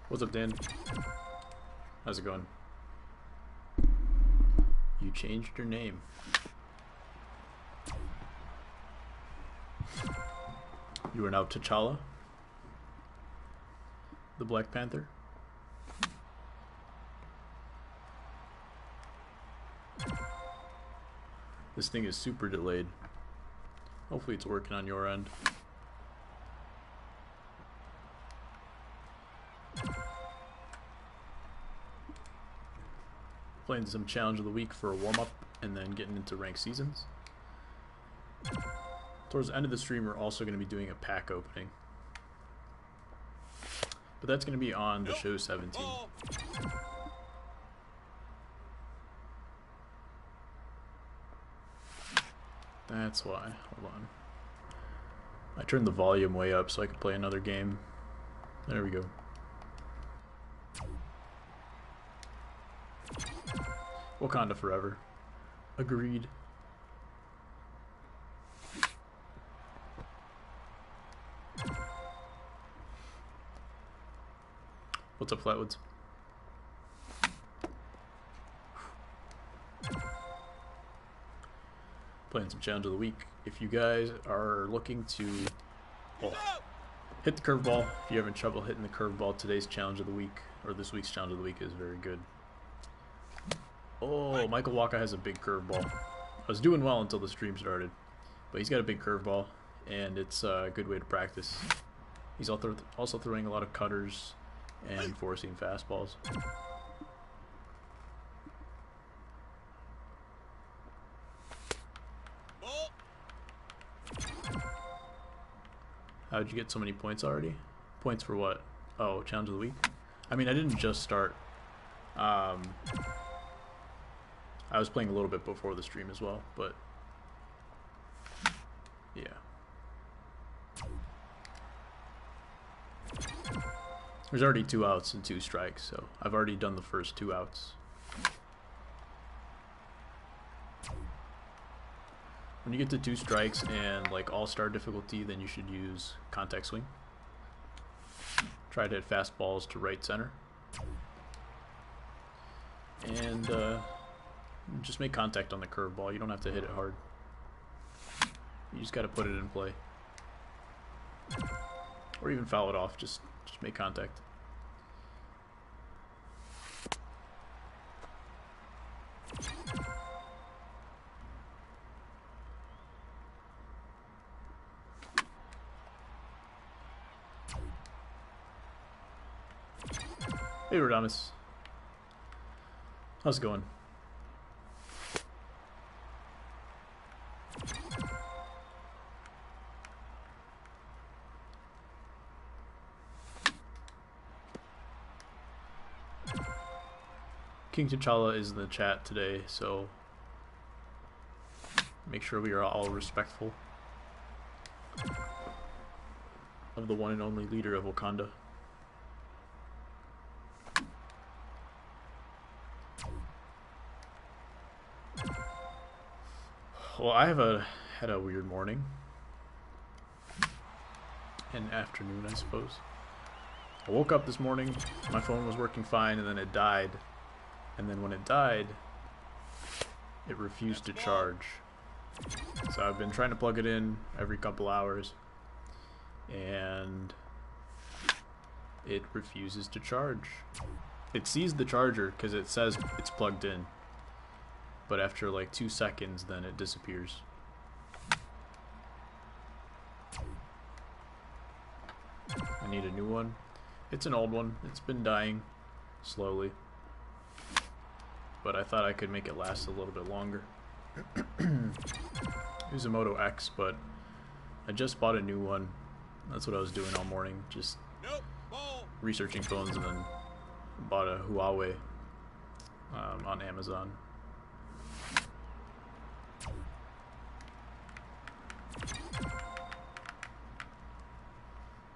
What's up, Dan? How's it going? You changed your name. You are now T'Challa, the Black Panther. This thing is super delayed. Hopefully it's working on your end. Playing some challenge of the week for a warm-up and then getting into ranked seasons. Towards the end of the stream we're also going to be doing a pack opening. But that's going to be on the show 17. That's why. Hold on. I turned the volume way up so I could play another game. There we go. Wakanda forever. Agreed. What's up, Flatwoods? Playing some challenge of the week. If you guys are looking to hit the curveball, if you're having trouble hitting the curveball, today's challenge of the week, or this week's challenge of the week, is very good. Oh, Michael Waka has a big curveball. I was doing well until the stream started, but he's got a big curveball, and it's a good way to practice. He's also throwing a lot of cutters and forcing fastballs. How'd you get so many points already? Points for what? Oh, challenge of the week? I mean, I didn't just start. I was playing a little bit before the stream as well, but yeah. There's already 2 outs and 2 strikes, so I've already done the first 2 outs. When you get to 2 strikes and like all-star difficulty, then you should use contact swing. Try to hit fastballs to right center. And just make contact on the curveball. You don't have to hit it hard. You just got to put it in play. Or even foul it off. Just make contact. Hey, Radamus. How's it going? King T'Challa is in the chat today, so make sure we are all respectful of the one and only leader of Wakanda. Well, I have had a weird morning and afternoon, I suppose. I woke up this morning, my phone was working fine, and then it died. And then when it died, it refused to charge. So I've been trying to plug it in every couple hours, and it refuses to charge. It sees the charger because it says it's plugged in, but after like 2 seconds, then it disappears. I need a new one. It's an old one. It's been dying slowly, but I thought I could make it last a little bit longer. It was a Moto X, but I just bought a new one. That's what I was doing all morning, just researching phones, and then bought a Huawei on Amazon.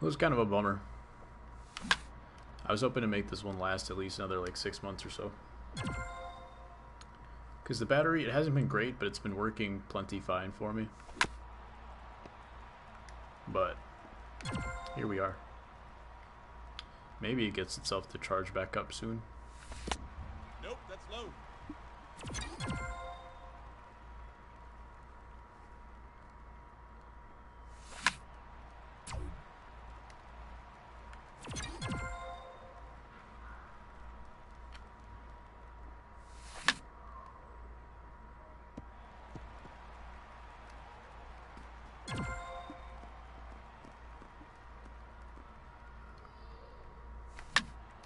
It was kind of a bummer. I was hoping to make this one last at least another like 6 months or so. Because the battery, it hasn't been great, but it's been working plenty fine for me. But here we are. Maybe it gets itself to charge back up soon. Nope, that's low.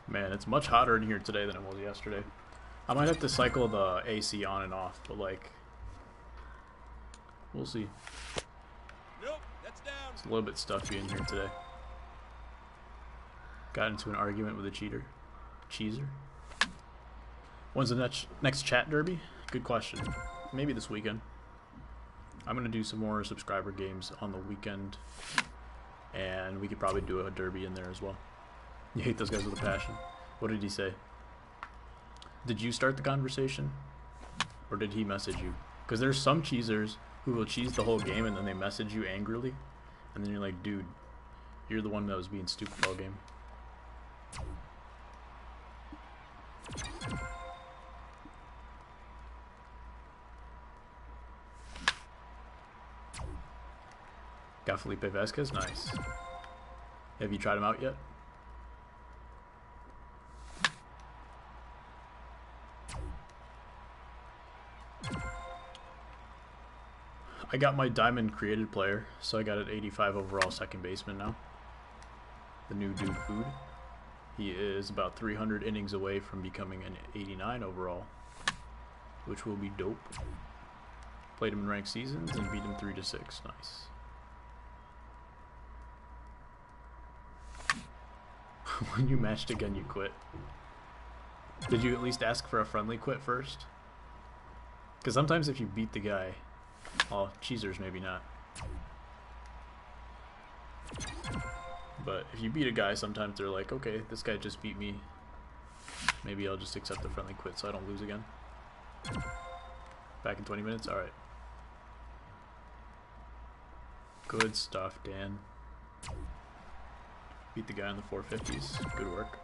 Man, it's much hotter in here today than it was yesterday. I might have to cycle the AC on and off, but like, we'll see. Nope, that's down. It's a little bit stuffy in here today. Got into an argument with a cheeser. When's the next chat derby? Good question. Maybe this weekend. I'm gonna do some more subscriber games on the weekend, and we could probably do a derby in there as well. You hate those guys with a passion. What did he say? Did you start the conversation? Or did he message you? Because there's some cheesers who will cheese the whole game and then they message you angrily. And then you're like, dude, you're the one that was being stupid all game. Got Felipe Vasquez? Nice. Have you tried him out yet? I got my diamond created player, so I got an 85 overall second baseman now. The new DudeFood. He is about 300 innings away from becoming an 89 overall, which will be dope. Played him in ranked seasons and beat him 3-6. Nice. When you matched again, you quit. Did you at least ask for a friendly quit first? Because sometimes if you beat the guy, well, cheesers maybe not. But if you beat a guy, sometimes they're like, okay, this guy just beat me. Maybe I'll just accept the friendly quit so I don't lose again. Back in 20 minutes? Alright. Good stuff, Dan. Beat the guy in the 450s. Good work.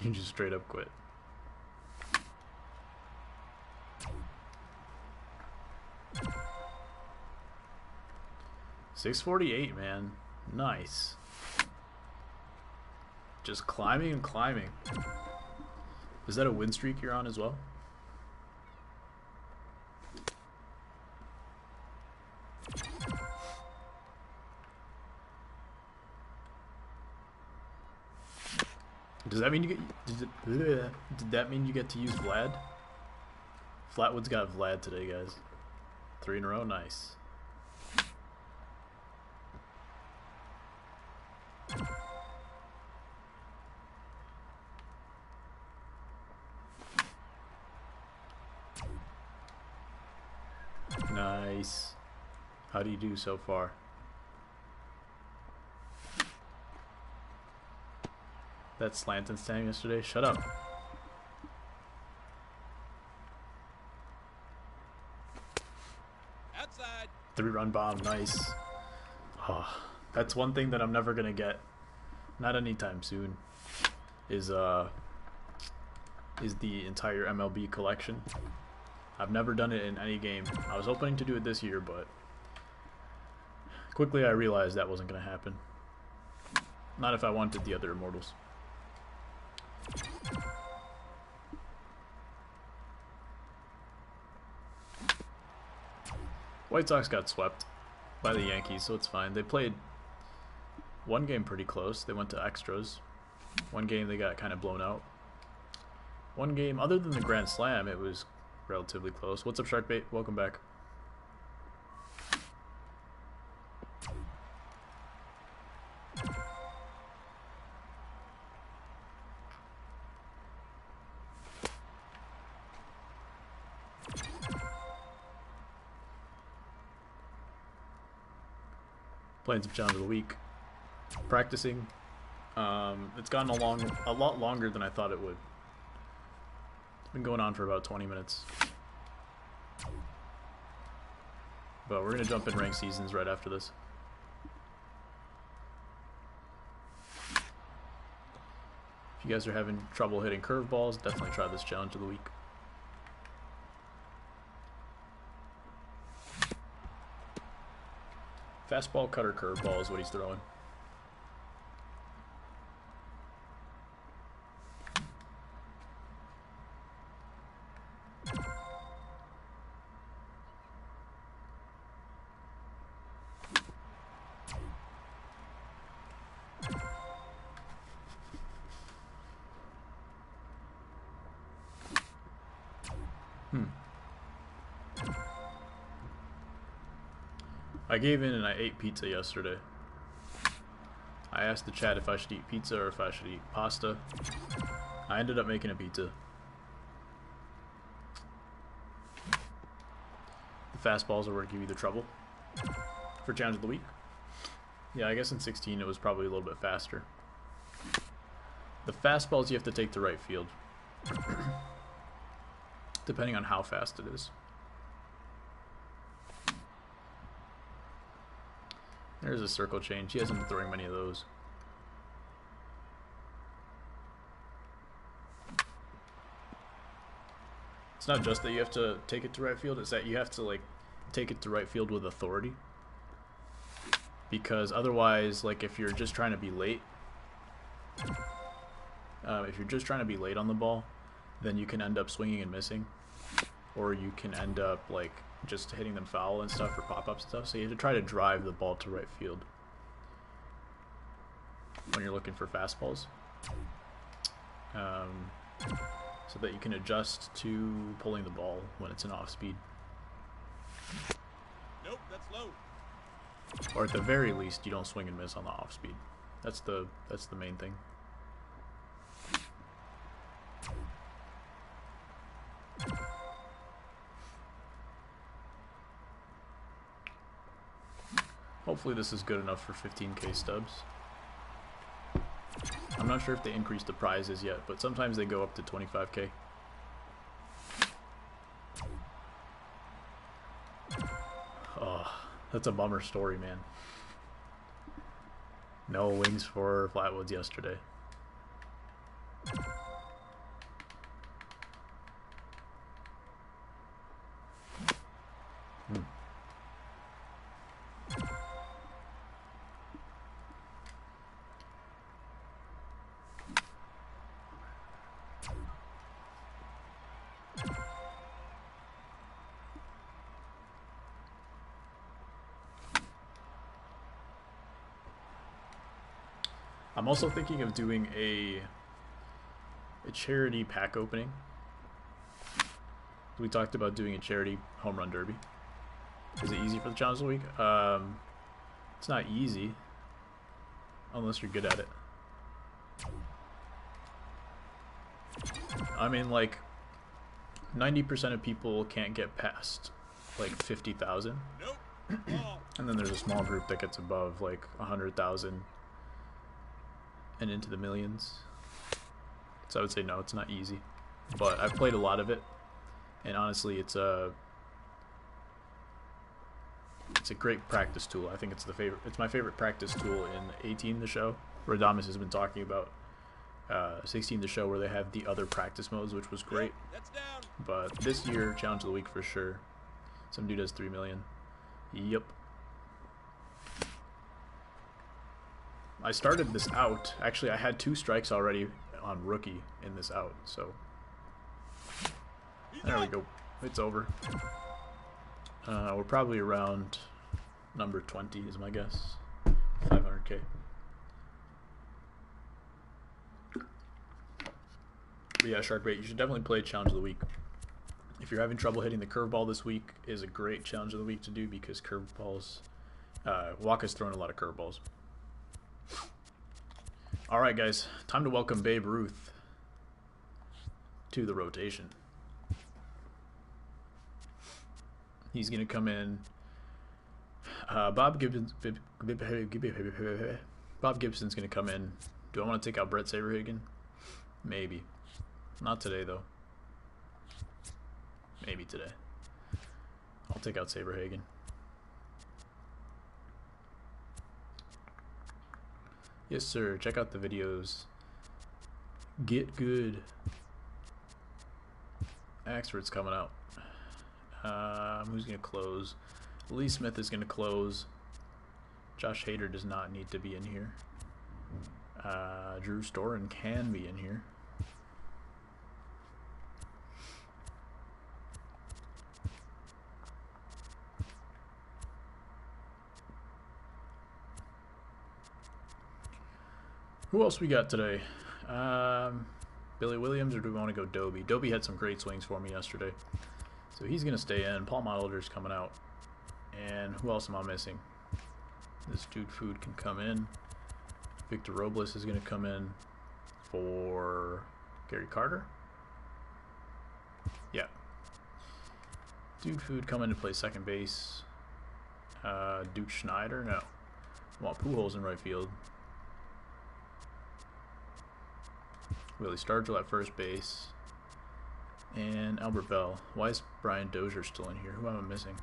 You just straight up quit. $648, man. Nice. Just climbing and climbing. Is that a win streak you're on as well? Does that mean you get? Did that mean you get to use Vlad? Flatwood's got Vlad today, guys. 3 in a row, nice. Nice. How do you do so far? That slant and stand yesterday? Shut up. Outside. 3-run bomb, nice. Oh, that's one thing that I'm never gonna get, not anytime soon, is the entire MLB collection. I've never done it in any game. I was hoping to do it this year, but quickly I realized that wasn't gonna happen. Not if I wanted the other Immortals. White Sox got swept by the Yankees, so it's fine. They played one game pretty close. They went to extras. One game they got kind of blown out. One game, other than the Grand Slam, it was relatively close. What's up, Sharkbait? Welcome back. Playing some challenge of the week. Practicing. It's gotten a lot longer than I thought it would. It's been going on for about 20 minutes. But we're going to jump in ranked seasons right after this. If you guys are having trouble hitting curveballs, definitely try this challenge of the week. Fastball, cutter, curveball is what he's throwing. I gave in and I ate pizza yesterday. I asked the chat if I should eat pizza or if I should eat pasta. I ended up making a pizza. The fastballs are what give you the trouble for challenge of the week. Yeah, I guess in 16 it was probably a little bit faster. The fastballs you have to take to right field. Depending on how fast it is. There's a circle change. He hasn't been throwing many of those. It's not just that you have to take it to right field, it's that you have to like take it to right field with authority. Because otherwise, like if you're just trying to be late, on the ball, then you can end up swinging and missing. Or you can end up like just hitting them foul and stuff for pop-ups and stuff. So you have to try to drive the ball to right field when you're looking for fastballs, so that you can adjust to pulling the ball when it's an off speed. Nope, that's low. Or at the very least, you don't swing and miss on the off speed. That's the main thing. Hopefully this is good enough for 15k stubs. I'm not sure if they increased the prizes yet, but sometimes they go up to 25k. Oh, that's a bummer story, man. No wings for Flatwoods yesterday. I'm also thinking of doing a charity pack opening. We talked about doing a charity home run derby. Is it easy for the challenge of the week? It's not easy unless you're good at it. I mean, like 90% of people can't get past like 50,000. Nope. And then there's a small group that gets above like 100,000 and into the millions. So I would say no, it's not easy. But I've played a lot of it, and honestly, it's a great practice tool. I think it's my favorite practice tool in 18 The Show. Radamas has been talking about 16 The Show, where they have the other practice modes, which was great. That's down. But this year, challenge of the week for sure. Some dude has 3 million. Yep. I started this out. Actually, I had 2 strikes already on rookie in this out, so there we go. It's over. We're probably around number 20 is my guess. 500k. But yeah, Sharkbait, you should definitely play Challenge of the Week. If you're having trouble hitting the curveball this week, is a great Challenge of the Week to do, because curveballs, Waka's throwing a lot of curveballs. Alright guys, time to welcome Babe Ruth to the rotation. He's going to come in. Bob Gibson's going to come in. Do I want to take out Brett Saberhagen? Maybe. Not today, though. Maybe today. I'll take out Saberhagen. Yes, sir. Check out the videos. Get good. Axford's coming out. Who's going to close? Lee Smith is going to close. Josh Hader does not need to be in here. Drew Storen can be in here. Who else we got today? Billy Williams, or do we want to go Doby? Doby had some great swings for me yesterday, so he's going to stay in. Paul Molitor's coming out. And who else am I missing? This DudeFood can come in. Victor Robles is going to come in for Gary Carter. Yeah. DudeFood come in to play second base. Duke Schneider? No. I want Pujols in right field. Willie Stargell at first base. And Albert Bell. Why is Brian Dozier still in here? Who am I missing?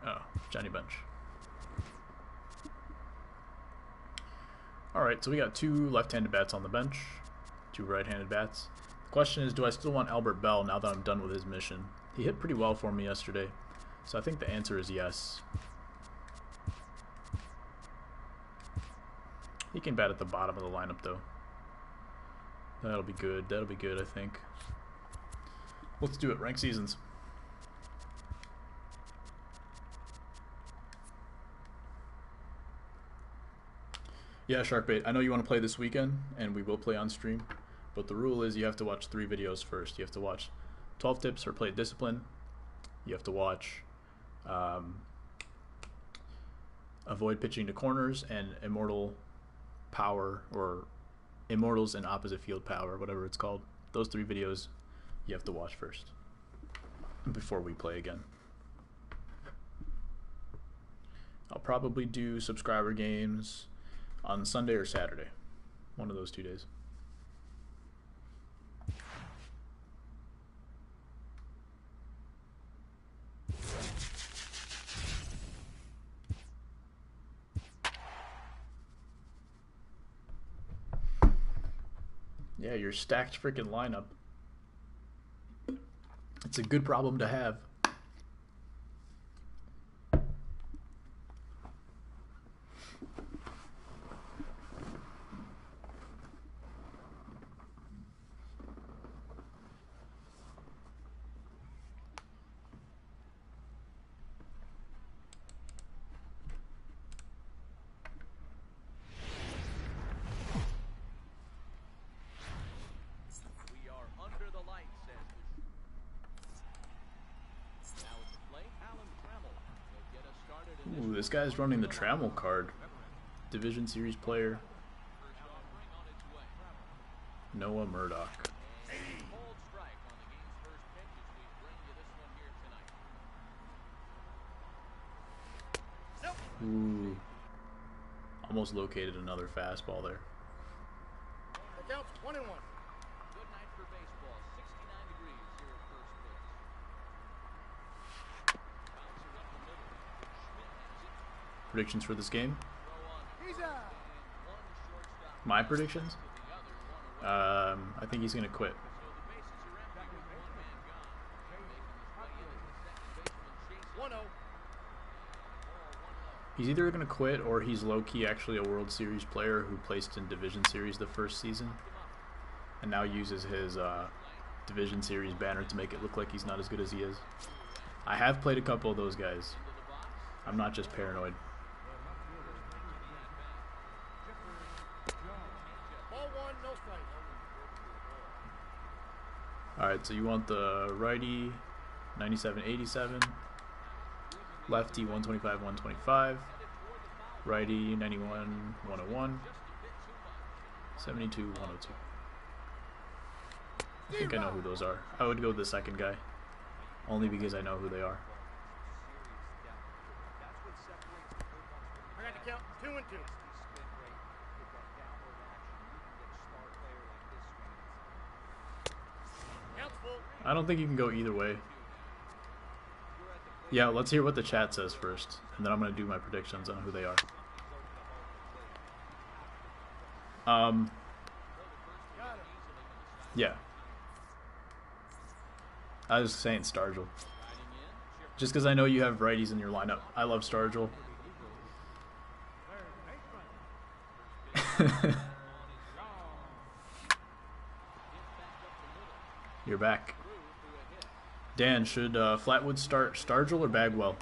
Oh, Johnny Bench. Alright, so we got 2 left-handed bats on the bench, 2 right-handed bats. The question is, do I still want Albert Bell now that I'm done with his mission? He hit pretty well for me yesterday, so I think the answer is yes. He can bat at the bottom of the lineup, though. That'll be good. That'll be good, I think. Let's do it. Rank seasons. Yeah, Sharkbait, I know you want to play this weekend, and we will play on stream, but the rule is you have to watch 3 videos first. You have to watch 12 tips for plate discipline. You have to watch avoid pitching to corners and immortal power, or immortals in opposite field power, whatever it's called. Those 3 videos you have to watch first before we play again. I'll probably do subscriber games on Sunday or Saturday. One of those 2 days. Yeah, your stacked freaking lineup. It's a good problem to have. Ooh, this guy's running the Trammell card. Division Series player. Noah Murdoch. Ooh. Almost located another fastball there. The count's 21. Predictions for this game? My predictions? I think he's going to quit. He's either going to quit or he's low-key actually a World Series player who placed in Division Series the first season and now uses his Division Series banner to make it look like he's not as good as he is. I have played a couple of those guys. I'm not just paranoid. Alright, so you want the righty 97-87, lefty 125-125, righty 91-101, 72-102. I think I know who those are. I would go with the second guy, only because I know who they are. I got the count. 2-2. Count's full. I don't think you can go either way. Yeah, let's hear what the chat says first, and then I'm going to do my predictions on who they are. Yeah. I was saying Stargell. Just because I know you have righties in your lineup. I love Stargell. You're back. Dan, should Flatwood start Stargell or Bagwell?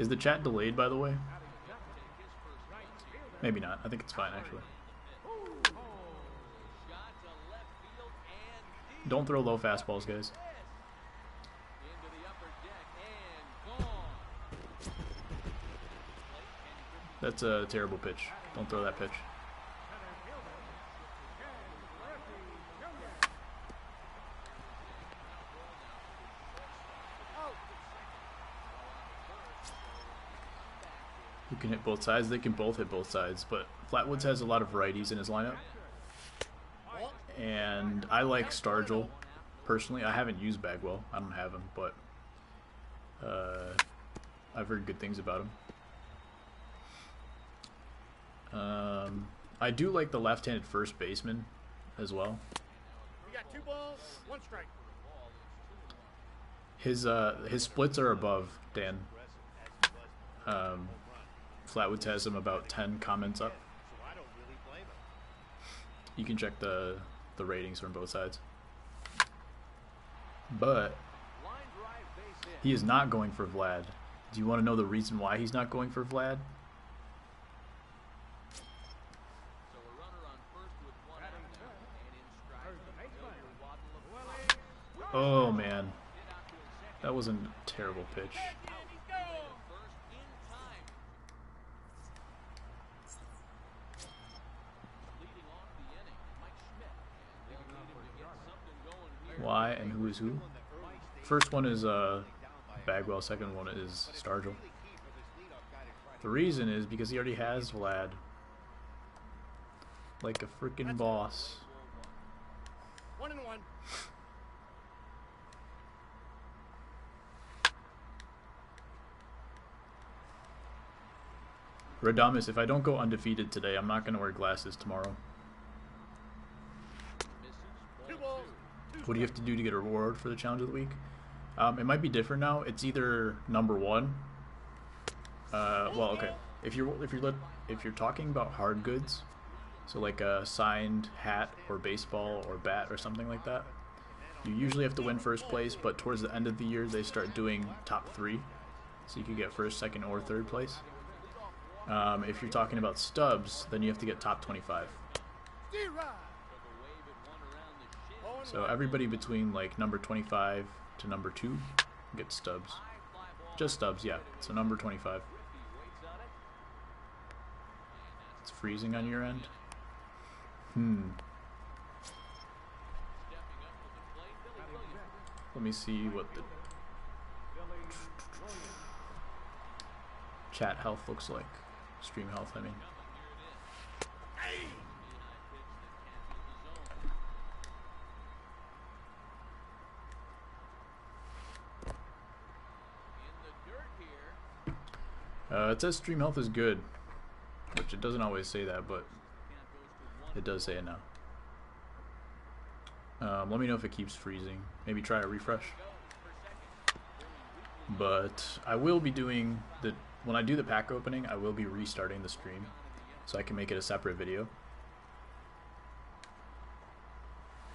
Is the chat delayed, by the way? Maybe not. I think it's fine, actually. Don't throw low fastballs, guys. That's a terrible pitch. Don't throw that pitch. Who can hit both sides? They can both hit both sides, but Flatwoods has a lot of righties in his lineup. And I like Stargell, personally. I haven't used Bagwell. I don't have him, but I've heard good things about him. I do like the left-handed first baseman as well. We got 2 balls, 1 strike. His splits are above Dan. Flatwoods has him about 10 comments up. You can check the ratings from both sides. But he is not going for Vlad. Do you want to know the reason why he's not going for Vlad? Oh man, that was a terrible pitch. Why and who is who? First one is Bagwell, second one is Stargell. The reason is because he already has Vlad. Like a freaking boss. 1-1. Radamus, if I don't go undefeated today, I'm not going to wear glasses tomorrow. 2 balls. What do you have to do to get a reward for the challenge of the week? It might be different now. It's either number 1. Well, okay. If you're talking about hard goods, so like a signed hat or baseball or bat or something like that, you usually have to win first place. But towards the end of the year, they start doing top 3, so you can get first, second, or third place. If you're talking about stubs, then you have to get top 25. So everybody between like number 25 to number 2 gets stubs. Just stubs, yeah. So number 25. It's freezing on your end. Let me see what the chat health looks like. Stream health, I mean. It says stream health is good, which it doesn't always say that, but it does say it now. Let me know if it keeps freezing. Maybe try a refresh. But I will be doing when I do the pack opening, I will be restarting the stream, so I can make it a separate video.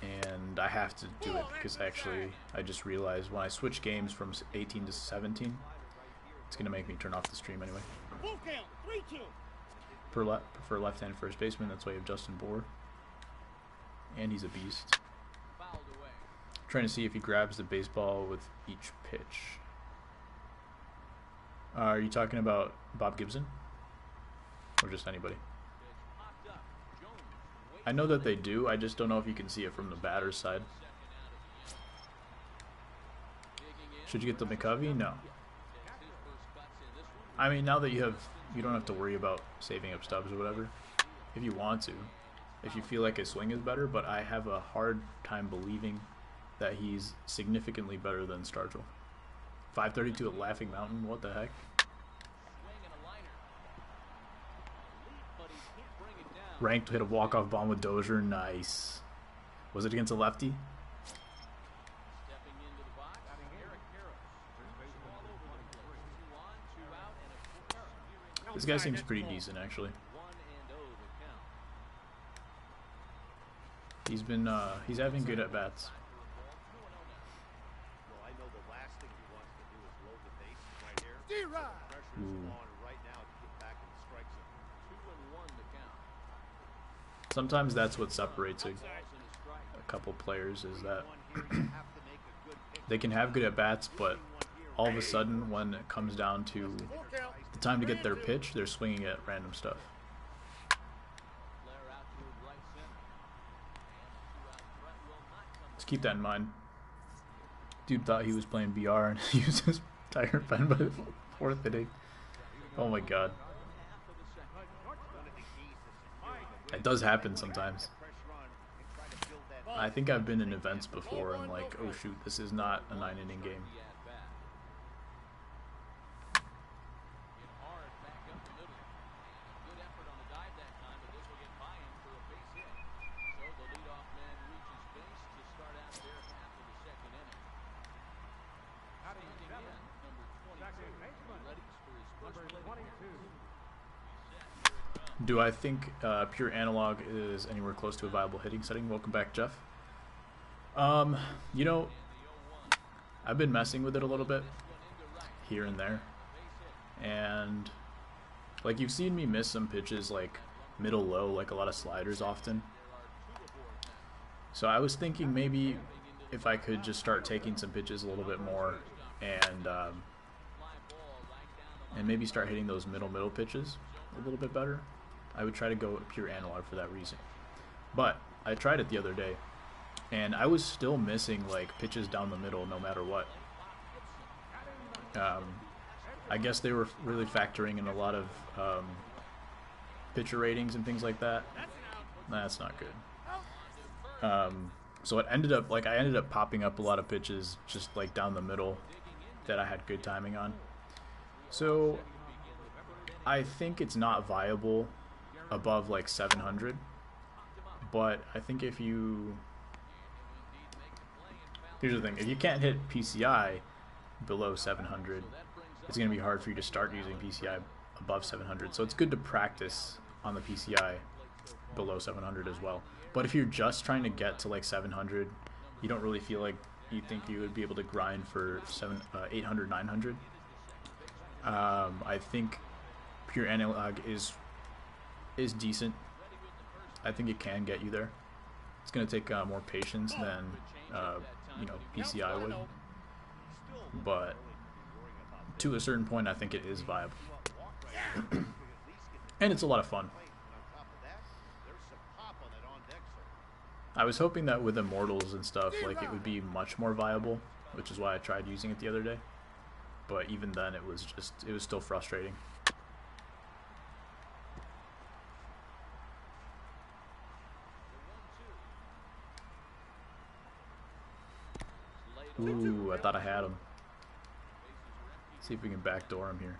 And I have to do it because I just realized when I switch games from 18 to 17, it's gonna make me turn off the stream anyway. Full count. 3-2. Prefer left-hand first baseman. That's why you have Justin Bohr, and he's a beast. Trying to see if he grabs the baseball with each pitch. Are you talking about Bob Gibson? Or just anybody? I know that they do, I just don't know if you can see it from the batter's side. Should you get the McCovey? No. I mean, now that you don't have to worry about saving up stubs or whatever, if you want to, if you feel like his swing is better, but I have a hard time believing that he's significantly better than Stargell. 532 at Laughing Mountain, what the heck? Ranked hit a walk-off bomb with Dozier, nice. Was it against a lefty? This guy seems pretty decent, actually. He's having good at bats. Ooh. Sometimes that's what separates a couple players, is that they can have good at bats, but all of a sudden when it comes down to the time to get their pitch, they're swinging at random stuff. Let's keep that in mind. Dude thought he was playing BR and he used his tire pen by the 4th inning. Oh my god. It does happen sometimes. I think I've been in events before and like, oh shoot, this is not a 9-inning game. Do I think pure analog is anywhere close to a viable hitting setting? Welcome back, Jeff. You know, I've been messing with it a little bit here and there, and like you've seen me miss some pitches like middle low, like a lot of sliders often. So I was thinking maybe if I could just start taking some pitches a little bit more and maybe start hitting those middle pitches a little bit better. I would try to go pure analog for that reason. But I tried it the other day, and I was still missing like pitches down the middle no matter what. I guess they were really factoring in a lot of pitcher ratings and things like that. That's not good. So it ended up like I ended up popping up a lot of pitches just like down the middle that I had good timing on. So I think it's not viable above like 700, but I think if you, here's the thing, if you can't hit PCI below 700, it's going to be hard for you to start using PCI above 700, so it's good to practice on the PCI below 700 as well. But if you're just trying to get to like 700, you don't really feel like you think you would be able to grind for 800, 900, I think pure analog is decent. I think it can get you there. It's going to take more patience than you know, PCI would, but to a certain point I think it is viable. And it's a lot of fun. I was hoping that with Immortals and stuff like it would be much more viable, which is why I tried using it the other day, but even then it was still frustrating. Ooh, I thought I had him. See if we can backdoor him here.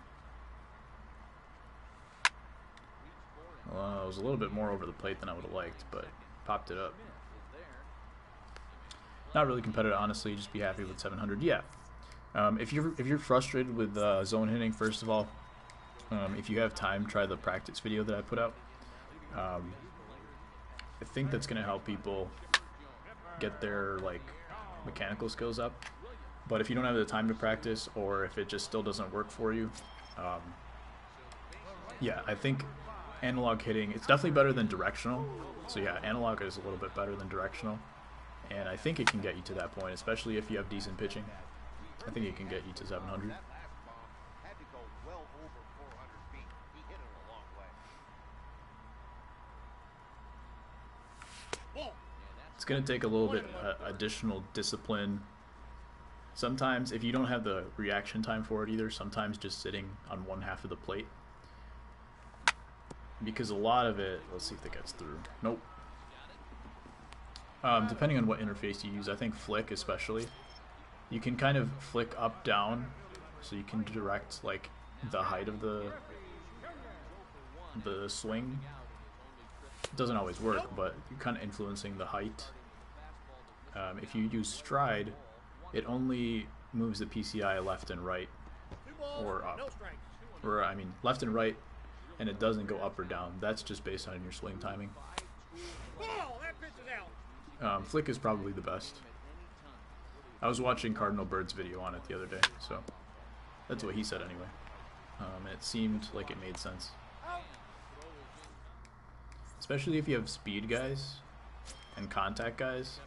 Well, it was a little bit more over the plate than I would have liked, but popped it up. Not really competitive, honestly. Just be happy with 700. Yeah. If you're frustrated with zone hitting, first of all, if you have time, try the practice video that I put out. I think that's gonna help people get their like mechanical skills up. But if you don't have the time to practice, or if it just still doesn't work for you, yeah, I think analog hitting, it's definitely better than directional. So yeah, analog is a little bit better than directional, and I think it can get you to that point, especially if you have decent pitching. I think it can get you to 700. It's going to take a little bit additional discipline. Sometimes, if you don't have the reaction time for it either, sometimes just sitting on one half of the plate. Because a lot of it, let's see if that gets through. Nope. Depending on what interface you use, I think flick especially, you can kind of flick up, down, so you can direct like the height of the swing. It doesn't always work, but you're kind of influencing the height. If you use stride, it only moves the PCI left and right, or up, or I mean left and right, and it doesn't go up or down. That's just based on your swing timing. Flick is probably the best. I was watching Cardinal Bird's video on it the other day, so that's what he said anyway. It seemed like it made sense. Especially if you have speed guys and contact guys.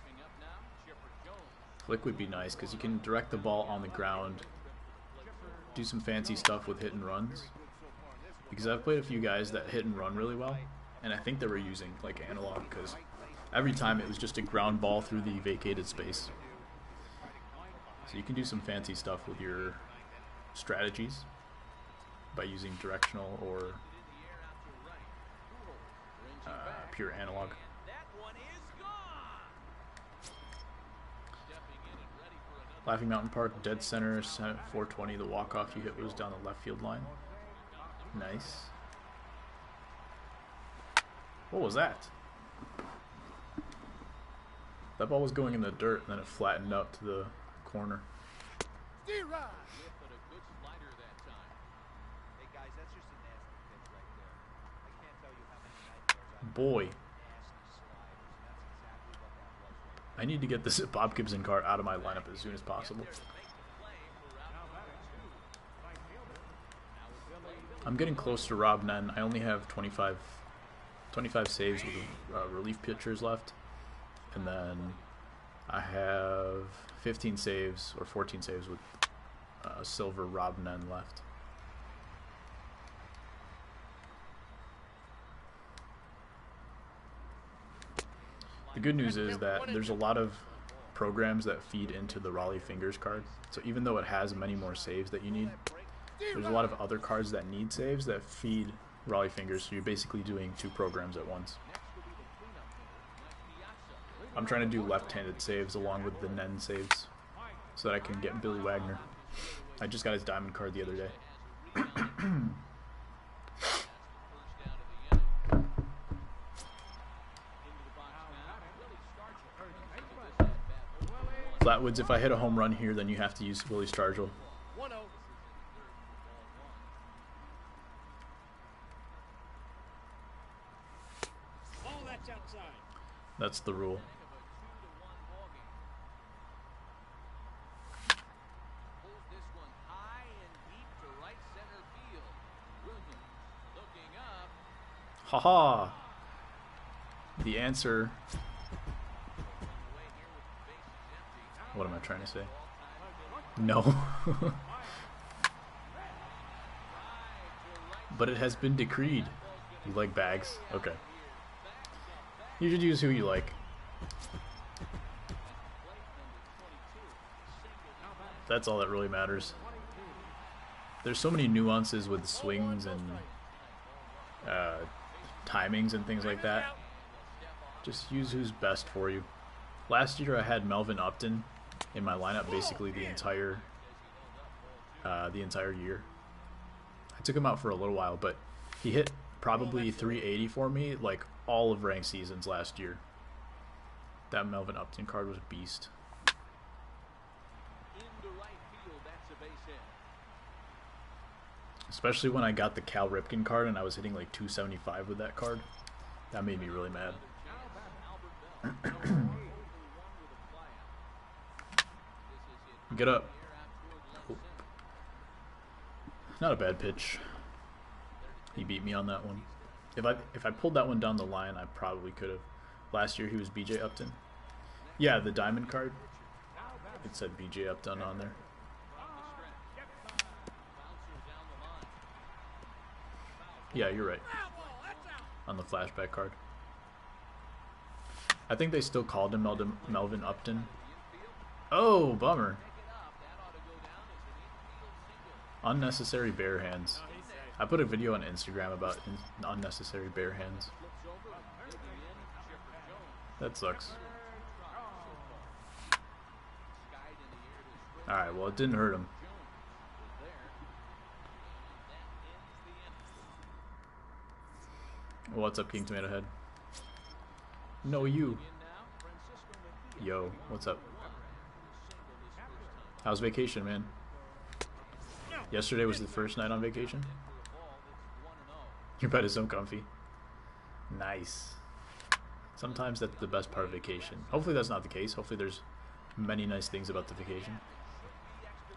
Flick would be nice because you can direct the ball on the ground, do some fancy stuff with hit and runs. Because I've played a few guys that hit and run really well, and I think they were using like analog because every time it was just a ground ball through the vacated space. So you can do some fancy stuff with your strategies by using directional or pure analog. Laughing Mountain Park, dead center, 420. The walk-off you hit was down the left field line. Nice. What was that? That ball was going in the dirt, and then it flattened out to the corner. Boy. I need to get this Bob Gibson card out of my lineup as soon as possible. I'm getting close to Rob Nen. I only have 25 saves with relief pitchers left. And then I have 15 saves or 14 saves with silver Rob Nen left. The good news is that there's a lot of programs that feed into the Raleigh Fingers card. So even though it has many more saves that you need, there's a lot of other cards that need saves that feed Raleigh Fingers. So you're basically doing two programs at once. I'm trying to do left-handed saves along with the Nen saves so that I can get Billy Wagner. I just got his diamond card the other day. Flatwoods, if I hit a home run here, then you have to use Willie Stargell. That's the rule. Haha! The answer... What am I trying to say? No. But it has been decreed. You like bags? Okay. You should use who you like. That's all that really matters. There's so many nuances with swings and timings and things like that. Just use who's best for you. Last year I had Melvin Upton in my lineup basically the entire year. I took him out for a little while, but he hit probably 380 for me like all of ranked seasons last year. That Melvin Upton card was a beast. Especially when I got the Cal Ripken card and I was hitting like 275 with that card. That made me really mad. Get up. Not a bad pitch. He beat me on that one. If I pulled that one down the line, I probably could have. Last year he was BJ Upton. Yeah, the diamond card. It said BJ Upton on there. Yeah, you're right. On the flashback card. I think they still called him Melvin Upton. Oh, bummer. Unnecessary bare hands. I put a video on Instagram about unnecessary bare hands. That sucks. Alright, well, it didn't hurt him. What's up, King Tomato Head? No, you. Yo, what's up? How's vacation, man? Yesterday was the first night on vacation? Your bed is so comfy. Nice. Sometimes that's the best part of vacation. Hopefully that's not the case. Hopefully there's many nice things about the vacation.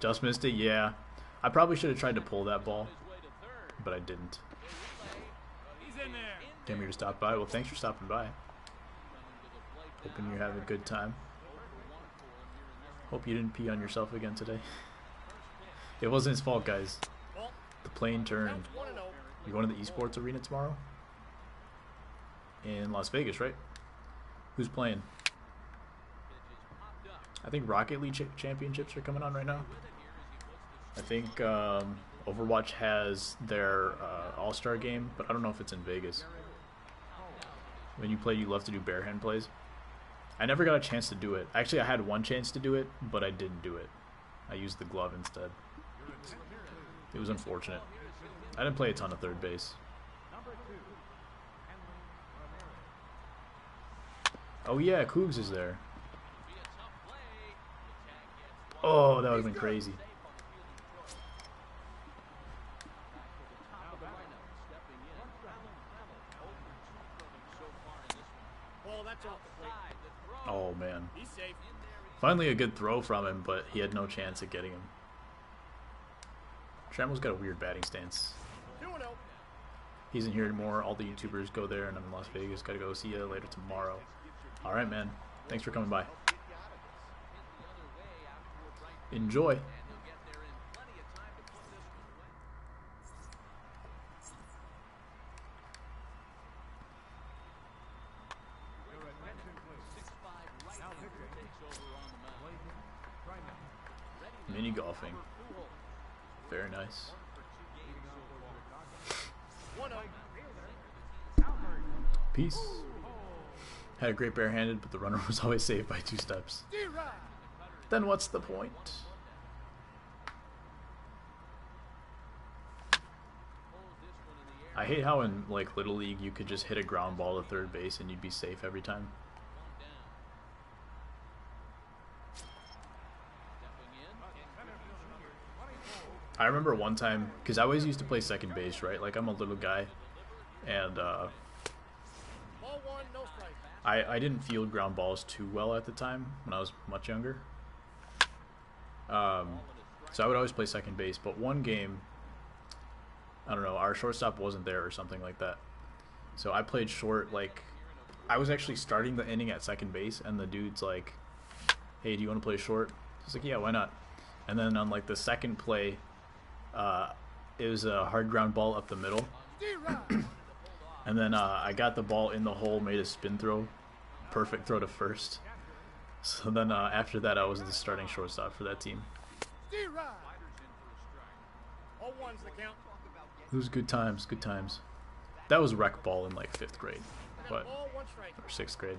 Just missed it? Yeah. I probably should have tried to pull that ball, but I didn't. Came here to stop by. Well, thanks for stopping by. Hoping you're having a good time. Hope you didn't pee on yourself again today. It wasn't his fault, guys. The plane turned. You going to the esports arena tomorrow? In Las Vegas, right? Who's playing? I think Rocket League championships are coming on right now. I think Overwatch has their All-Star game, but I don't know if it's in Vegas. When you play, you love to do bare hand plays. I never got a chance to do it. Actually, I had one chance to do it, but I didn't do it. I used the glove instead. It was unfortunate. I didn't play a ton of third base. Oh yeah, Cougs is there. Oh, that would have been crazy. Oh man. Finally a good throw from him, but he had no chance at getting him. Tramel's got a weird batting stance. He's in here anymore. All the YouTubers go there, and I'm in Las Vegas. Gotta go see you later tomorrow. Alright, man. Thanks for coming by. Enjoy. Mini golfing. Very nice. Peace. Had a great barehanded, but the runner was always saved by 2 steps. Then what's the point? I hate how in like Little League you could just hit a ground ball to third base and you'd be safe every time. I remember one time, because I always used to play second base, right? Like, I'm a little guy, and I didn't field ground balls too well at the time when I was much younger. So I would always play second base, but one game, I don't know, our shortstop wasn't there or something like that. So I played short, like, I was actually starting the inning at second base, and the dude's like, hey, do you want to play short? I was like, yeah, why not? And then on, like, the second play, it was a hard ground ball up the middle. And then I got the ball in the hole, made a spin throw, perfect throw to first. So then after that, I was the starting shortstop for that team. It was good times, good times. That was rec ball in like 5th grade, but or 6th grade.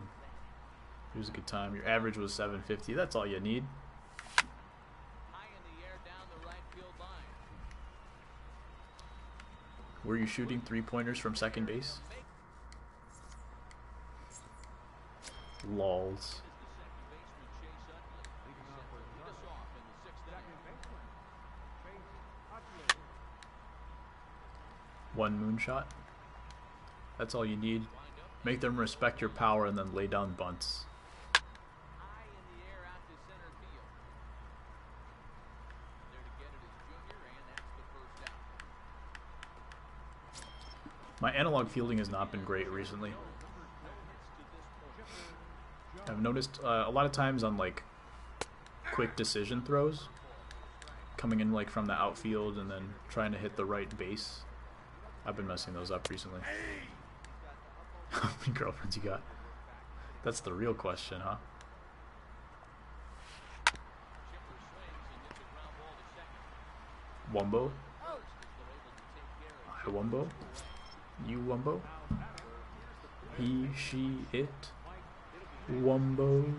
It was a good time. Your average was 750. That's all you need. Were you shooting 3-pointers from second base? Lols. One moonshot. That's all you need. Make them respect your power and then lay down bunts. My analog fielding has not been great recently. I've noticed a lot of times on like quick decision throws, coming in like from the outfield and then trying to hit the right base. I've been messing those up recently. How many girlfriends you got? That's the real question, huh? Wumbo? I Wumbo? You Wumbo? He, she, it? Wumbos?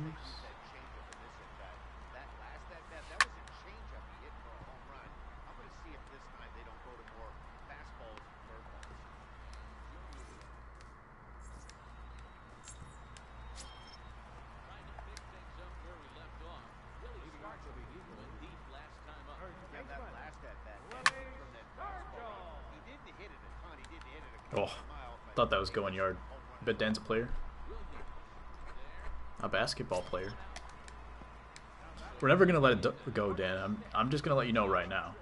Oh, thought that was going yard. Bet Dan's a player. A basketball player. We're never gonna let it go, Dan. I'm just gonna let you know right now.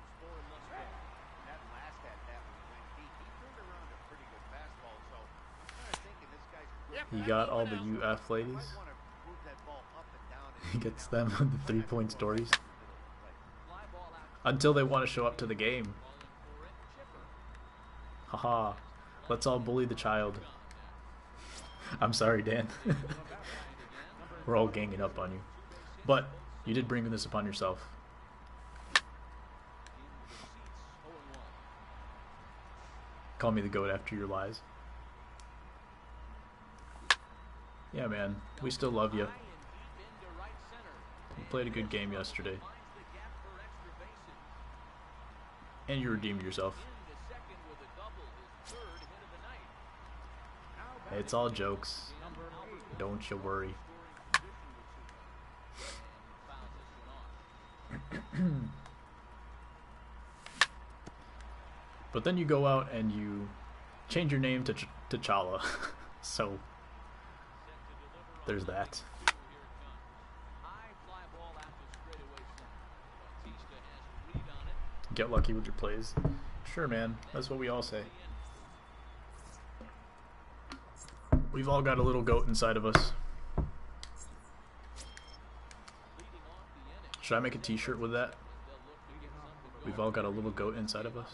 He got all the UF ladies. He gets them on the 3-point stories. Until they want to show up to the game. Haha. Let's all bully the child. I'm sorry, Dan. We're all ganging up on you. But you did bring this upon yourself. Call me the GOAT after your lies. Yeah, man. We still love you. You played a good game yesterday. And you redeemed yourself. It's all jokes. Don't you worry. But then you go out and you change your name to T'Challa. So there's that. Get lucky with your plays. Sure, man. That's what we all say. We've all got a little goat inside of us. Should I make a t-shirt with that? We've all got a little goat inside of us.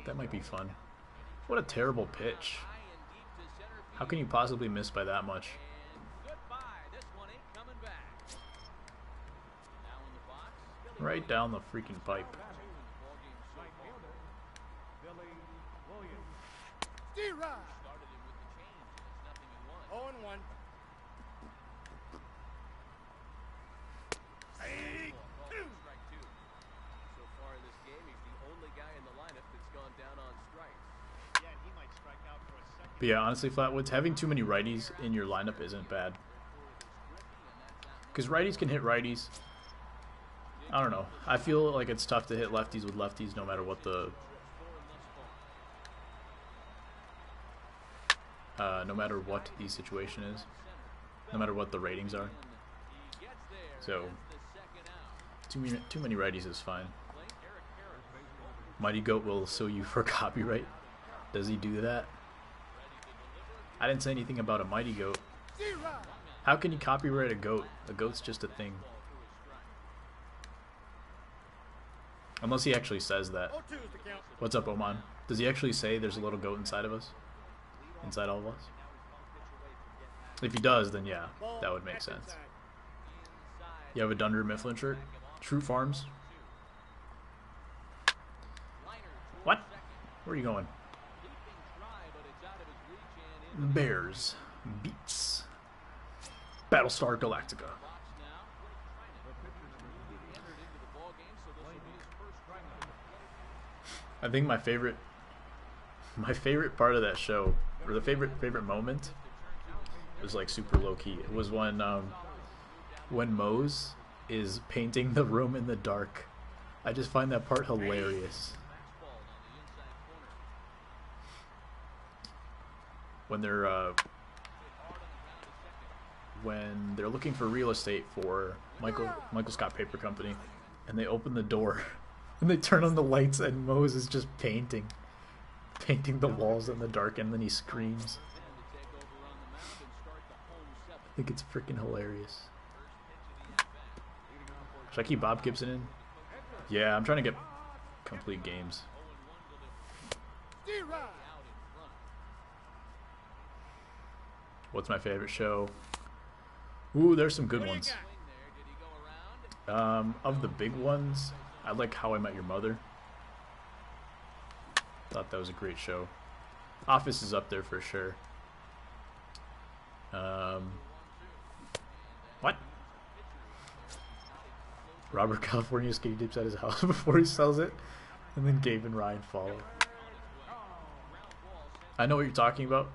That might be fun. What a terrible pitch. How can you possibly miss by that much? Right down the freaking pipe. D-Rod. 0-1. Hey, two. So far in this game, he's the only guy in the lineup that's gone down on strikes. Yeah, and he might strike out for a second. But yeah, honestly, Flatwoods, having too many righties in your lineup isn't bad. Because righties can hit righties. I don't know. I feel like it's tough to hit lefties with lefties no matter what the... no matter what the situation is. No matter what the ratings are. So, too many righties is fine. Mighty Goat will sue you for copyright. Does he do that? I didn't say anything about a Mighty Goat. How can you copyright a goat? A goat's just a thing. Unless he actually says that. What's up, Oman? Does he actually say there's a little goat inside of us? Inside all of us? If he does, then yeah, that would make sense. You have a Dunder Mifflin shirt? True Farms? What? Where are you going? Bears beats Battlestar Galactica. I think my favorite part of that show, or the favorite moment, was like super low key. It was when Mose is painting the room in the dark. I just find that part hilarious. When they're looking for real estate for Michael Scott Paper Company, and they open the door and they turn on the lights and Mose is just painting the walls in the dark, and then he screams. I think it's freaking hilarious. Should I keep Bob Gibson in? Yeah, I'm trying to get complete games. What's my favorite show? Ooh, there's some good ones. Of the big ones, I like How I Met Your Mother. Thought that was a great show. Office is up there for sure. What? Robert California skinny dips at his house before he sells it, and then Gabe and Ryan follow. I know what you're talking about.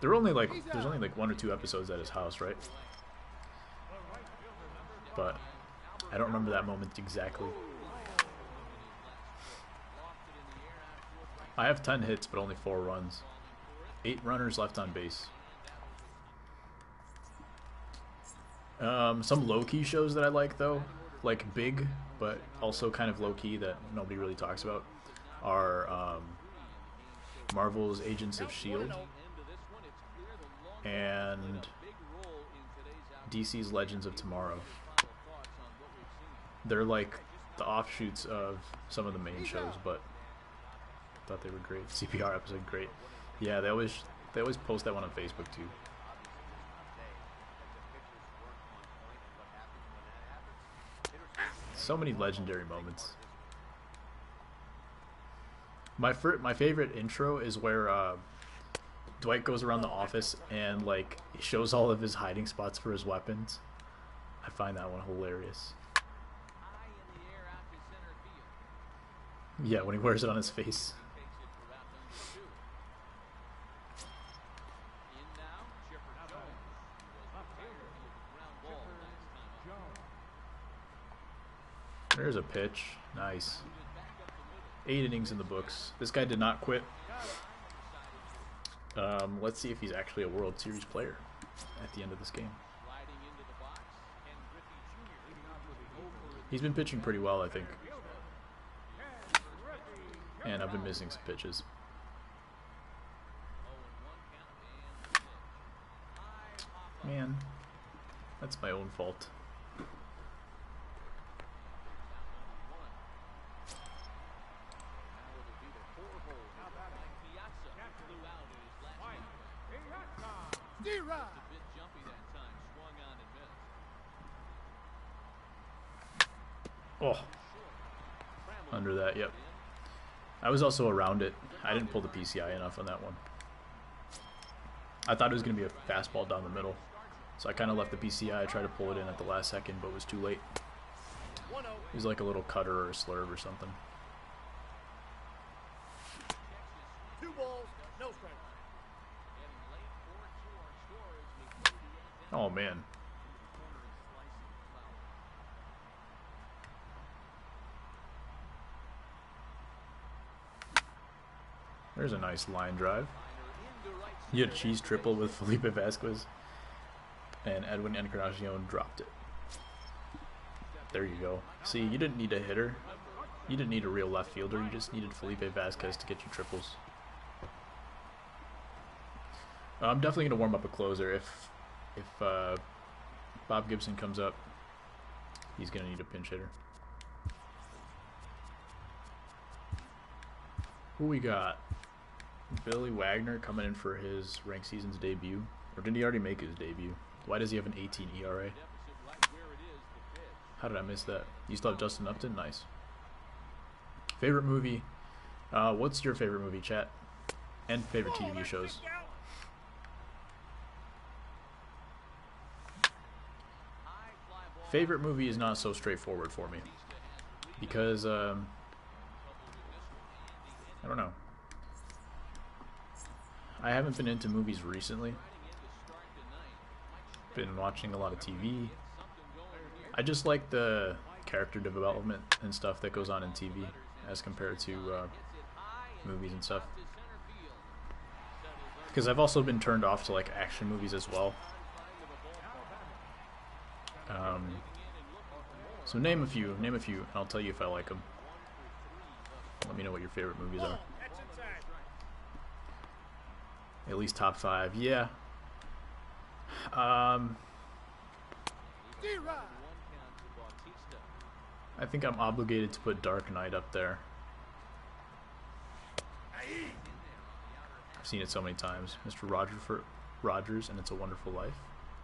There's only like 1 or 2 episodes at his house, right? But I don't remember that moment exactly. I have 10 hits, but only 4 runs. 8 runners left on base. Some low-key shows that I like, though, like big, but also kind of low-key that nobody really talks about, are Marvel's Agents of S.H.I.E.L.D. and DC's Legends of Tomorrow. They're like the offshoots of some of the main shows, but I thought they were great. CPR episode, great. Yeah, they always post that one on Facebook too. So many legendary moments. My favorite intro is where Dwight goes around the office and like shows all of his hiding spots for his weapons. I find that one hilarious. Yeah, when he wears it on his face. There's a pitch. Nice. 8 innings in the books. This guy did not quit. Let's see if he's actually a World Series player at the end of this game. He's been pitching pretty well, I think. And I've been missing some pitches. Man, that's my own fault. Oh, under that, yep. I was also around it. I didn't pull the PCI enough on that one. I thought it was going to be a fastball down the middle, so I kind of left the PCI. I tried to pull it in at the last second, but it was too late. It was like a little cutter or a slurve or something. 2 balls, no strikes. Oh, man. There's a nice line drive. You had a cheese triple with Felipe Vasquez, and Edwin Encarnacion dropped it. There you go. See, you didn't need a hitter. You didn't need a real left fielder. You just needed Felipe Vasquez to get you triples. I'm definitely going to warm up a closer. If Bob Gibson comes up, he's going to need a pinch hitter. Who we got? Billy Wagner coming in for his ranked season's debut. Or did he already make his debut? Why does he have an 18 ERA? How did I miss that? You still have Justin Upton? Nice. Favorite movie? What's your favorite movie, chat? And favorite TV shows? Favorite movie is not so straightforward for me. Because, I don't know. I haven't been into movies recently. Been watching a lot of TV. I just like the character development and stuff that goes on in TV as compared to movies and stuff. Because I've also been turned off to like action movies as well. So name a few, and I'll tell you if I like them. Let me know what your favorite movies are. At least top 5, yeah. I think I'm obligated to put Dark Knight up there. I've seen it so many times. Mr. Rogers and It's a Wonderful Life.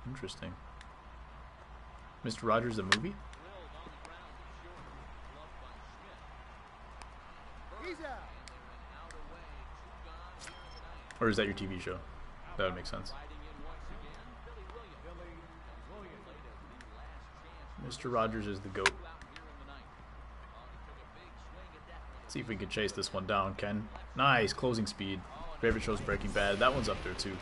Interesting. Mr. Rogers, the movie? He's out. Or is that your TV show? That would make sense. Mr. Rogers is the GOAT. Let's see if we can chase this one down, Ken. Nice, closing speed. Favorite show's Breaking Bad. That one's up there too.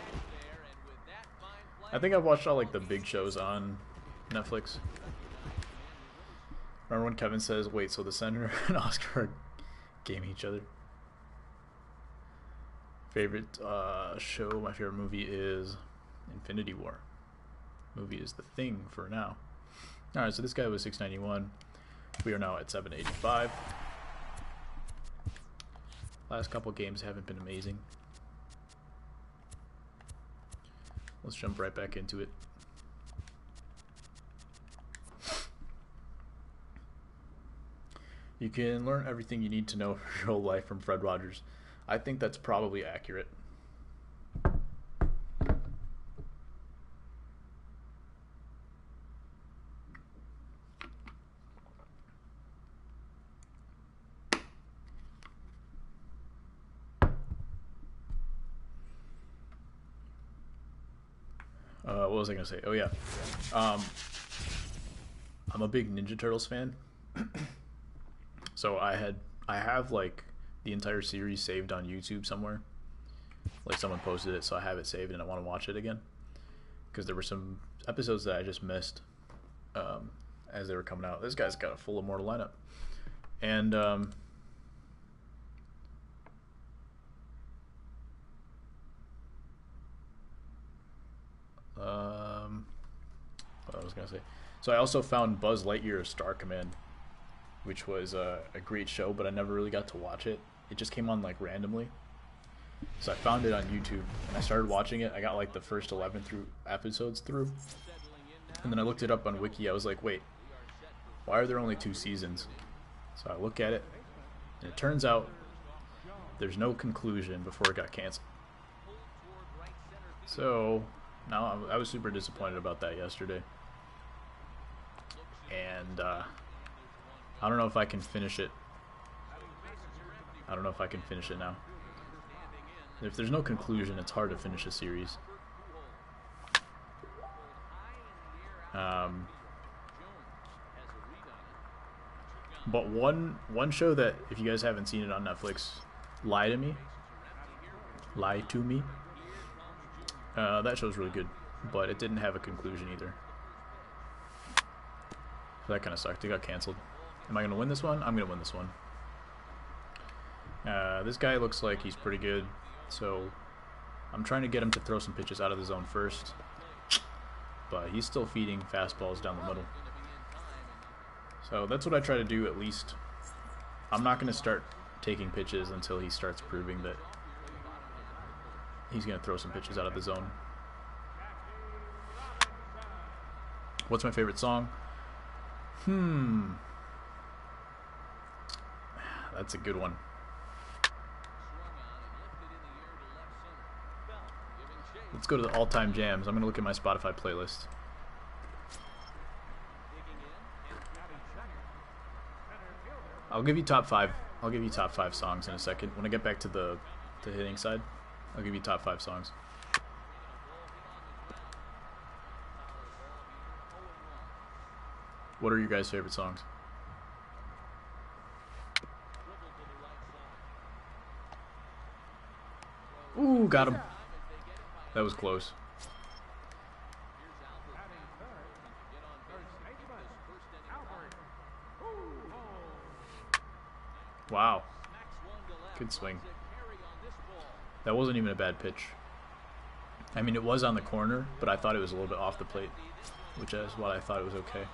I think I've watched all like the big shows on Netflix. Remember when Kevin says, wait, so the Senator and Oscar are gaming each other? Favorite show, my favorite movie is Infinity War. Movie is The Thing for now. Alright, so this guy was 691. We are now at 785. Last couple games haven't been amazing. Let's jump right back into it. You can learn everything you need to know for your whole life from Fred Rogers. I think that's probably accurate. What was I gonna say? Oh yeah, I'm a big Ninja Turtles fan. So I have like the entire series saved on YouTube somewhere. Like someone posted it, so I have it saved and I want to watch it again. Because there were some episodes that I just missed as they were coming out. This guy's got a full Immortal lineup. And what I was gonna say. So I also found Buzz Lightyear Star Command, which was a great show, but I never really got to watch it. It just came on like randomly. So I found it on YouTube and I started watching it. I got like the first 11 episodes through. And then I looked it up on Wiki. I was like, wait, why are there only 2 seasons? So I look at it and it turns out there's no conclusion before it got canceled. So now I was super disappointed about that yesterday. And I don't know if I can finish it. I don't know if I can finish it now. If there's no conclusion, it's hard to finish a series. But one show that, if you guys haven't seen it on Netflix, Lie to Me. That show's really good, but it didn't have a conclusion either. So that kind of sucked. It got canceled. Am I going to win this one? I'm going to win this one. This guy looks like he's pretty good, so I'm trying to get him to throw some pitches out of the zone first. But he's still feeding fastballs down the middle. So that's what I try to do at least. I'm not going to start taking pitches until he starts proving that he's going to throw some pitches out of the zone. What's my favorite song? That's a good one. Let's go to the all-time jams. I'm going to look at my Spotify playlist. I'll give you top 5. I'll give you top 5 songs in a second. When I get back to the hitting side, I'll give you top 5 songs. What are your guys' favorite songs? Ooh, got him. That was close. Wow. Good swing. That wasn't even a bad pitch. I mean, it was on the corner, but I thought it was a little bit off the plate, which is why I thought it was okay.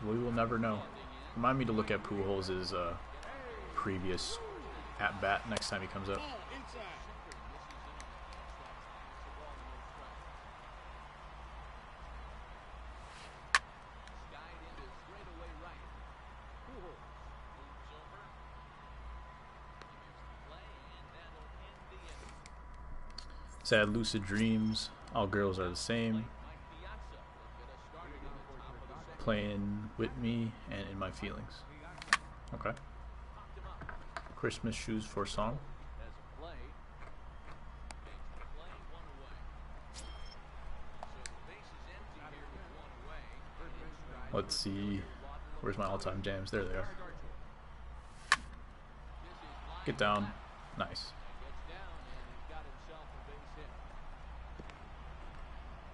We will never know. Remind me to look at Pujols' previous at-bat next time he comes up. Sad lucid dreams. All girls are the same. Playing with me and in my feelings. Okay. Christmas shoes for song. Let's see. Where's my all-time jams? There they are. Get down. Nice.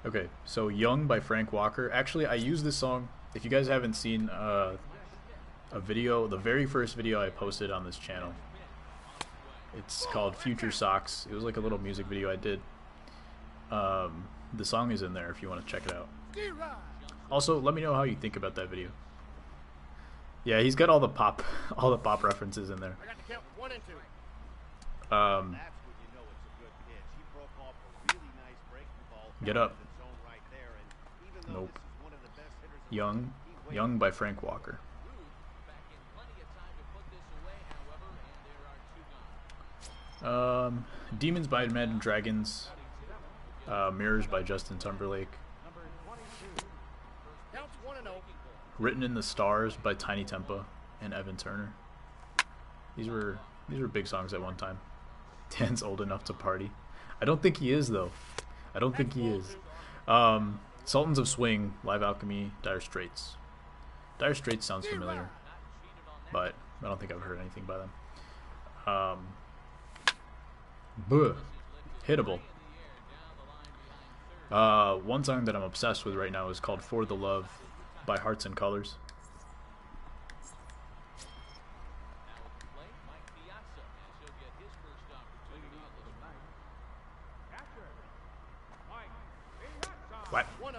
Okay, so Young by Frank Walker. Actually, I use this song. If you guys haven't seen a video, the very first video I posted on this channel, it's called Future Socks. It was like a little music video I did. The song is in there if you want to check it out. Also, let me know how you think about that video. Yeah, he's got all the pop references in there. I got to count 1 and 2. That's when you know it's a good pitch. He broke off a really nice breaking ball. Get up. Right there, and even though Nope. this is one of the best hitters Young by Frank Walker. Demons by Imagine Dragons. Mirrors by Justin Timberlake. Counts 1 and 0. Written in the Stars by Tiny Tempa and Evan Turner. These were big songs at one time. Dan's old enough to party. I don't think he is though. I don't think he is. Sultans of Swing, Live Alchemy, Dire Straits. Dire Straits sounds familiar, but I don't think I've heard anything by them. Hittable. One song that I'm obsessed with right now is called For the Love by Hearts and Colors. What? 1-0.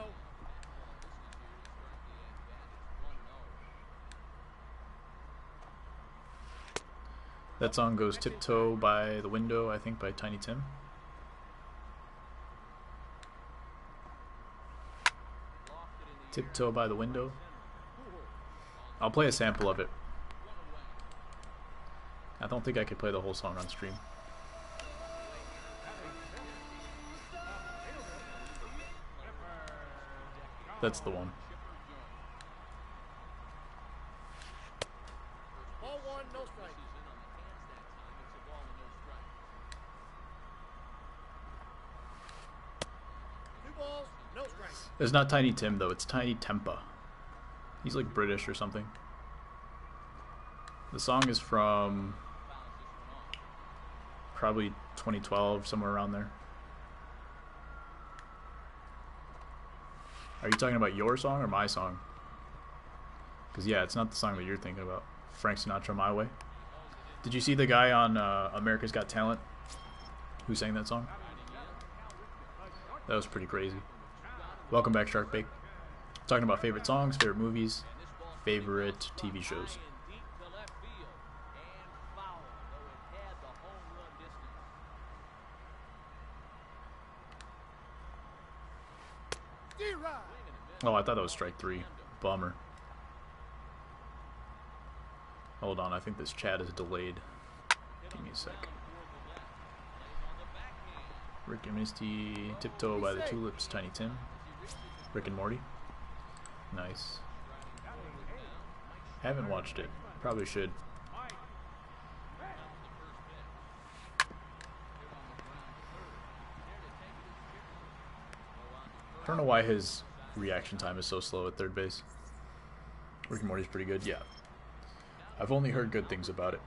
That song goes Tiptoe by The Window, I think by Tiny Tim. Tiptoe by the Window. I'll play a sample of it. I don't think I could play the whole song on stream. That's the one. Ball 1, no strike. Two balls, no strikes. It's not Tiny Tim though, it's Tiny Tempa. He's like British or something. The song is from probably 2012, somewhere around there. Are you talking about your song or my song? Because yeah, it's not the song that you're thinking about. Frank Sinatra, My Way. Did you see the guy on America's Got Talent who sang that song? That was pretty crazy. Welcome back, Sharkbait. Talking about favorite songs, favorite movies, favorite TV shows. Oh, I thought that was strike 3. Bummer. Hold on, I think this chat is delayed. Give me a sec. Rick and Misty, Tiptoe by the Tulips, Tiny Tim. Rick and Morty. Nice. Haven't watched it. Probably should. I don't know why his reaction time is so slow at third base. Rick and Morty's pretty good, yeah. I've only heard good things about it.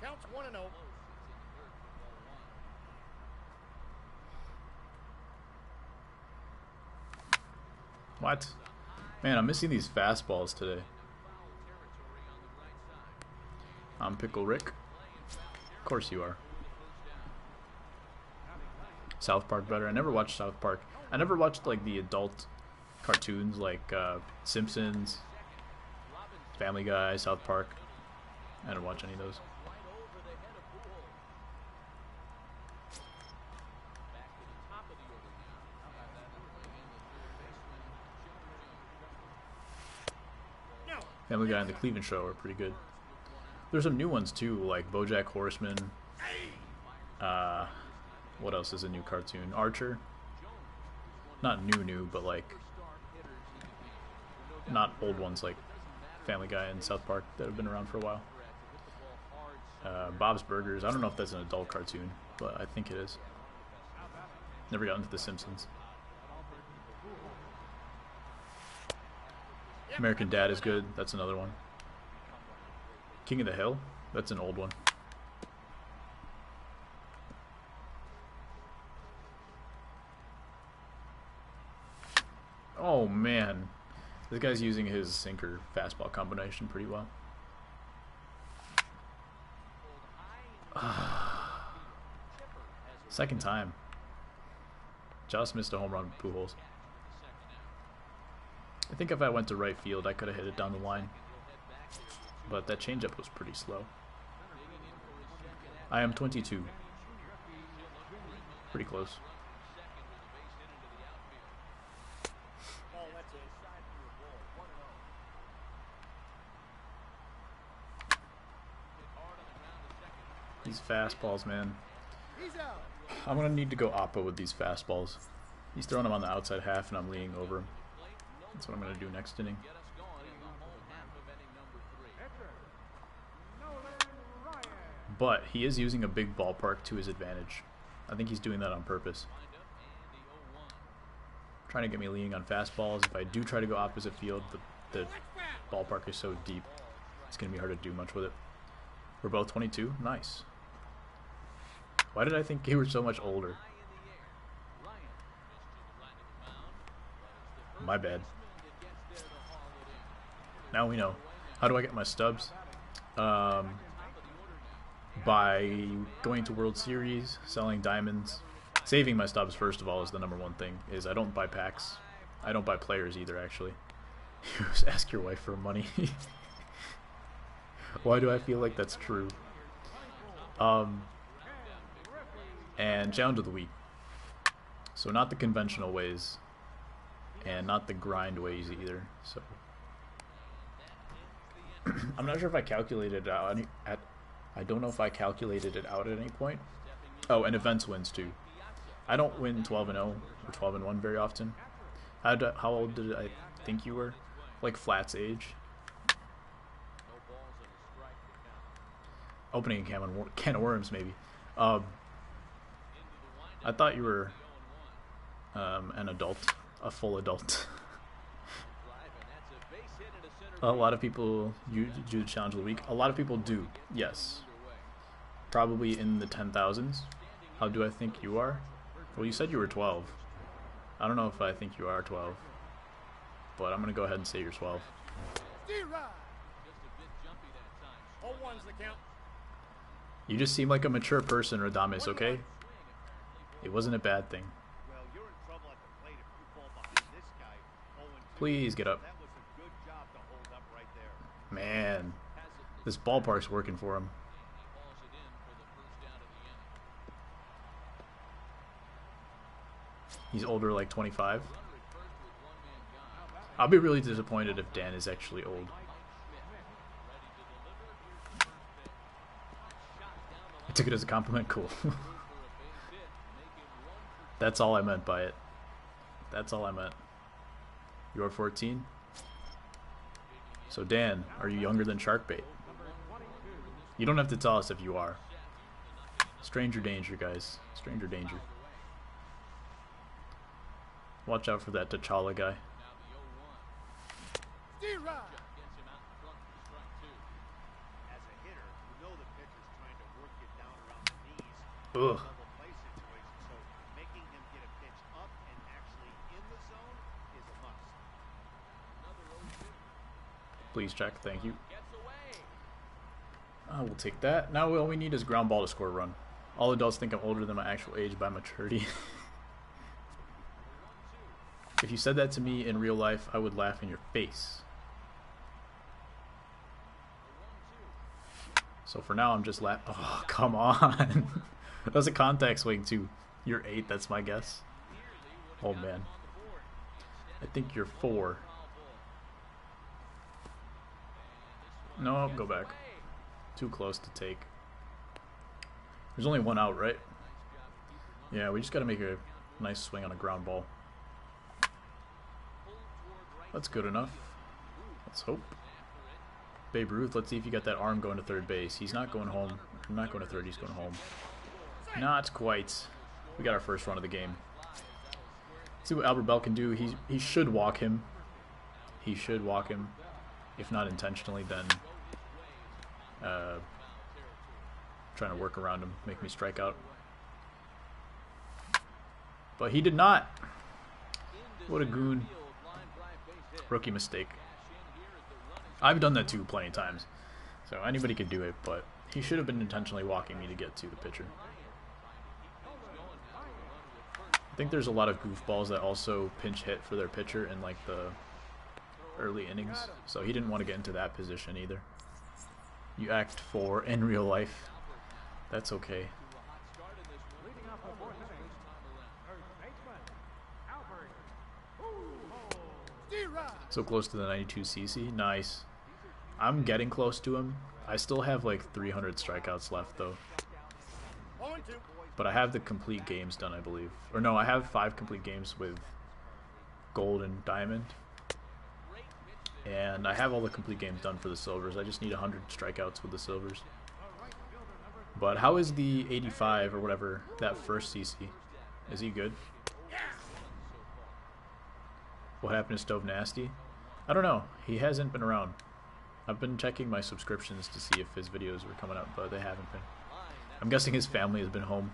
Counts 1 and 0. What? Man, I'm missing these fastballs today. I'm Pickle Rick. Of course you are. South Park better. I never watched South Park. I never watched like the adult cartoons like Simpsons, Family Guy, South Park. I didn't watch any of those. Family Guy and the Cleveland Show are pretty good. There's some new ones too, like BoJack Horseman. What else is a new cartoon? Archer. Not new, but like not old ones like Family Guy and South Park that have been around for a while. Bob's Burgers. I don't know if that's an adult cartoon, but I think it is. Never got into The Simpsons. American Dad is good. That's another one. King of the Hill. That's an old one. Oh man, this guy's using his sinker fastball combination pretty well. Second time. Just missed a home run with Pujols. I think if I went to right field, I could have hit it down the line. But that changeup was pretty slow. I am 22. Pretty close. These fastballs, man. I'm going to need to go oppo with these fastballs. He's throwing them on the outside half and I'm leaning over him. That's what I'm going to do next inning. But he is using a big ballpark to his advantage. I think he's doing that on purpose. Trying to get me leaning on fastballs. If I do try to go opposite field, the ballpark is so deep, it's going to be hard to do much with it. We're both 22. Nice. Why did I think you were so much older? My bad. Now we know. How do I get my stubs? By going to World Series, selling diamonds. Saving my stubs, first of all, is the #1 thing. Is I don't buy packs. I don't buy players either, actually. You just ask your wife for money. Why do I feel like that's true? And challenge of the week. So not the conventional ways, and not the grind ways either. So I'm not sure if I calculated it out I don't know if I calculated it out at any point. Oh, and events wins too. I don't win 12-0 or 12-1 very often. How old did I think you were? Like Flat's age. Opening a can of worms, maybe. I thought you were an adult, a full adult. A lot of people do the challenge of the week. A lot of people do, yes. Probably in the 10,000s. How do I think you are? Well, you said you were 12. I don't know if I think you are 12. But I'm going to go ahead and say you're 12. You just seem like a mature person, Radames, okay? It wasn't a bad thing. Well, you're in trouble at the plate if you fall behind this guy 0-2. Please get up. That was a good job to hold up right there. Man, this ballpark's working for him. He's older, like 25. I'll be really disappointed if Dan is actually old. I took it as a compliment. Cool. That's all I meant by it. That's all I meant. You're 14? So Dan, are you younger than Sharkbait? You don't have to tell us if you are. Stranger danger, guys. Stranger danger. Watch out for that T'Challa guy. As a hitter, you know the pitcher's trying to work you down around the knees. Ugh. Double play situation, so making him get a pitch up and actually in the zone is a must. Please check. Thank you. We'll take that. Now all we need is ground ball to score a run. All adults think I'm older than my actual age by maturity. If you said that to me in real life, I would laugh in your face. So for now, I'm just laughing. Oh, come on. That was a contact swing, too. You're 8, that's my guess. Oh, man. I think you're 4. No, go back. Too close to take. There's only one out, right? Yeah, we just got to make a nice swing on a ground ball. That's good enough. Let's hope. Babe Ruth, let's see if you got that arm going to third base. He's not going home. Not going to third, he's going home. Not quite. We got our first run of the game. See what Albert Bell can do. He should walk him. He should walk him. If not intentionally, then trying to work around him, make me strike out. But he did not. What a goon. Rookie mistake. I've done that too plenty of times. So anybody could do it, but he should have been intentionally walking me to get to the pitcher. I think there's a lot of goofballs that also pinch hit for their pitcher in like the early innings. So he didn't want to get into that position either. You act for in real life. That's okay. So close to the 92 CC. Nice. I'm getting close to him. I still have like 300 strikeouts left though. But I have the complete games done, I believe. Or no, I have 5 complete games with gold and diamond. And I have all the complete games done for the silvers. I just need 100 strikeouts with the silvers. But how is the 85 or whatever, that first CC? Is he good? What happened to Stove Nasty? I don't know. He hasn't been around. I've been checking my subscriptions to see if his videos were coming up, but they haven't been. I'm guessing his family has been home.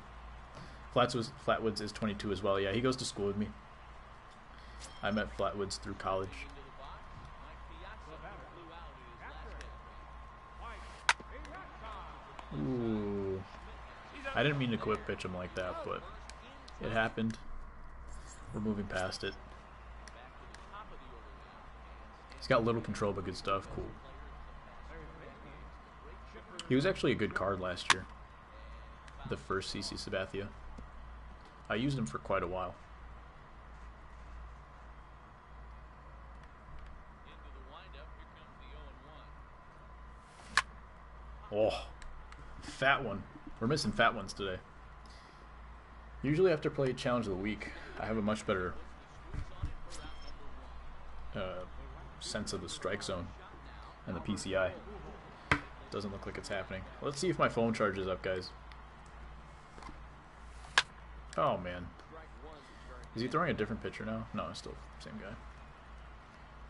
Flatwoods is 22 as well. Yeah, he goes to school with me. I met Flatwoods through college. Ooh. I didn't mean to quick pitch him like that, but it happened. We're moving past it. He's got little control, but good stuff. Cool. He was actually a good card last year. The first CC Sabathia. I used him for quite a while. Oh, fat one. We're missing fat ones today. Usually after play challenge of the week, I have a much better sense of the strike zone and the PCI. Doesn't look like it's happening. Let's see if my phone charges up, guys. Oh man, is he throwing a different pitcher now? No, it's still the same guy.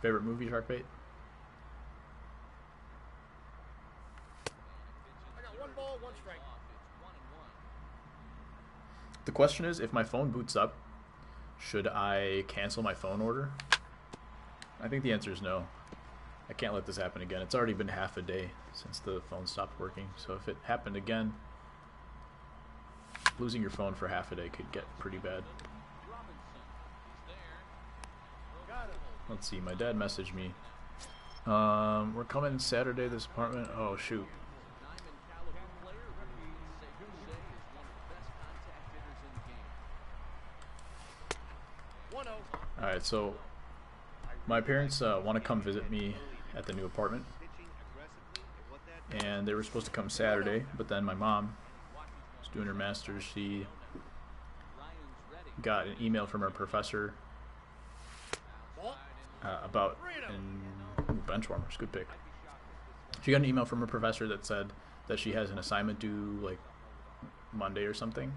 Favorite movie, Sharkbait? I got 1 ball, 1 strike. The question is, if my phone boots up, should I cancel my phone order? I think the answer is no. I can't let this happen again. It's already been half a day since the phone stopped working, so if it happened again, losing your phone for half a day could get pretty bad. Let's see, my dad messaged me. We're coming Saturday, this apartment. Oh, shoot. Alright, so my parents want to come visit me at the new apartment. And they were supposed to come Saturday, but then my mom was doing her master's. She got an email from her professor about bench warmers. Good pick. She got an email from her professor that said that she has an assignment due like Monday or something,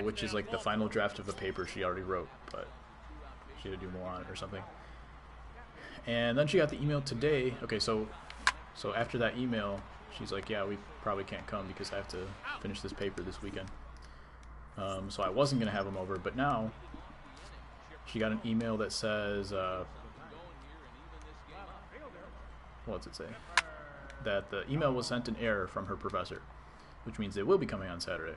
which is like the final draft of a paper she already wrote, but she had to do more on it or something. And then she got the email today. Okay, so after that email, she's like, yeah, we probably can't come because I have to finish this paper this weekend. So I wasn't going to have them over, but now she got an email that says, what's it say? That the email was sent in error from her professor, which means they will be coming on Saturday.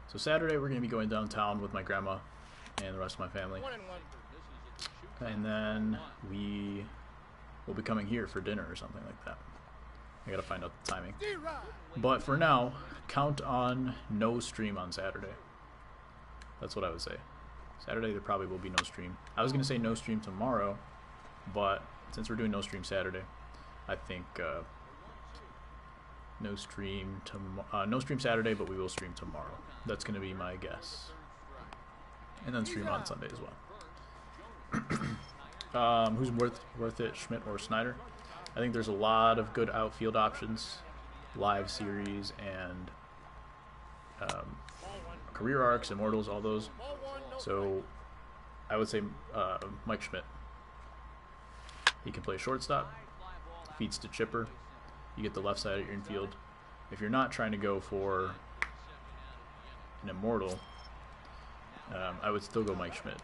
So Saturday we're going to be going downtown with my grandma and the rest of my family. 1 and 1. And then we will be coming here for dinner or something like that. I gotta find out the timing. But for now, count on no stream on Saturday. That's what I would say. Saturday there probably will be no stream. I was gonna say no stream tomorrow, but since we're doing no stream Saturday, I think No stream no stream Saturday, but we will stream tomorrow. That's going to be my guess. And then stream on Sunday as well. Who's worth it, Schmidt or Snyder? I think there's a lot of good outfield options, live series and career arcs, immortals, all those. So I would say Mike Schmidt. He can play shortstop, feeds to chipper. You get the left side of your infield. If you're not trying to go for an immortal, I would still go Mike Schmidt.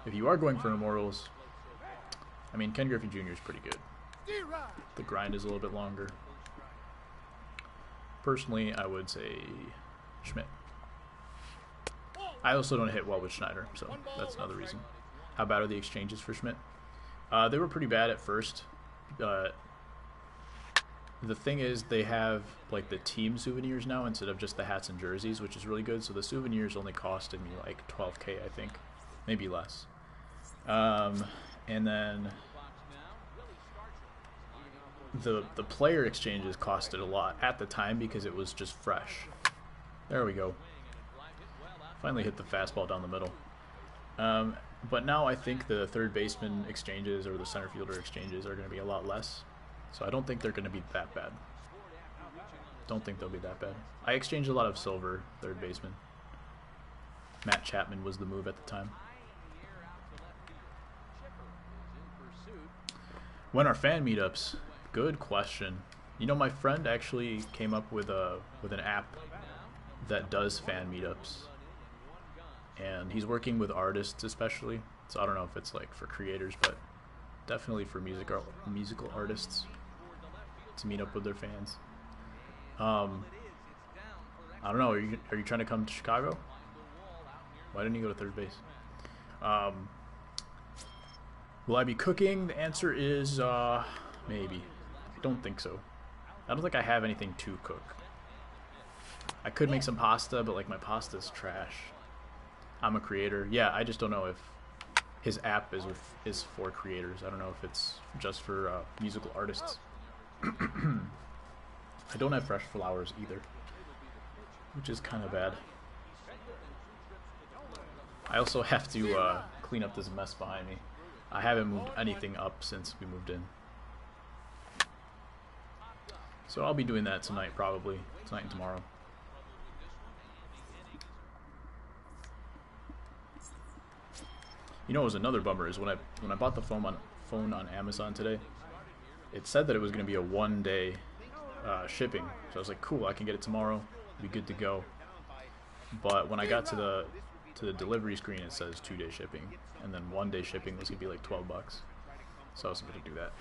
If you are going for immortals, I mean, Ken Griffey Jr. is pretty good. The grind is a little bit longer. Personally, I would say Schmidt. I also don't hit well with Schneider, so that's another reason. How bad are the exchanges for Schmidt? They were pretty bad at first. The thing is, they have like the team souvenirs now instead of just the hats and jerseys, which is really good. So the souvenirs only costed me like 12K, I think, maybe less. And then the player exchanges costed a lot at the time because it was just fresh. There we go. Finally hit the fastball down the middle. But now I think the third baseman exchanges or the center fielder exchanges are going to be a lot less. So I don't think they're going to be that bad. Don't think they'll be that bad. I exchanged a lot of silver third baseman. Matt Chapman was the move at the time. When are fan meetups? Good question. You know, my friend actually came up with an app that does fan meetups. And he's working with artists especially. So I don't know if it's like for creators, but definitely for musical artists to meet up with their fans. I don't know. Are you trying to come to Chicago? Why didn't you go to third base? Will I be cooking? The answer is maybe. I don't think so. I don't think I have anything to cook. I could make some pasta, but like my pasta's trash. I'm a creator. Yeah, I just don't know if his app is for creators. I don't know if it's just for musical artists. I don't have fresh flowers either, which is kind of bad. I also have to clean up this mess behind me. I haven't moved anything up since we moved in. So I'll be doing that tonight probably. Tonight and tomorrow. You know, it was another bummer is when I bought the phone on Amazon today, it said that it was going to be a 1-day shipping. So I was like, cool, I can get it tomorrow, be good to go. But when I got to the delivery screen, it says 2-day shipping, and then 1-day shipping was going to be like $12. So I wasn't going to do that.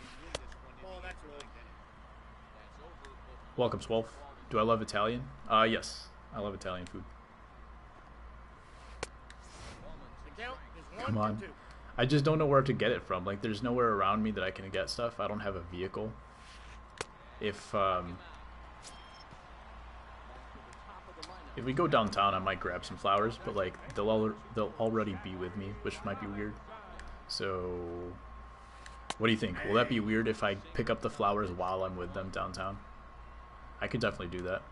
Welcome, Swolf. Do I love Italian? Yes, I love Italian food. Come on. I just don't know where to get it from. Like, there's nowhere around me that I can get stuff. I don't have a vehicle. If we go downtown, I might grab some flowers, but like they'll already be with me, which might be weird. So, what do you think? Will that be weird if I pick up the flowers while I'm with them downtown? I could definitely do that.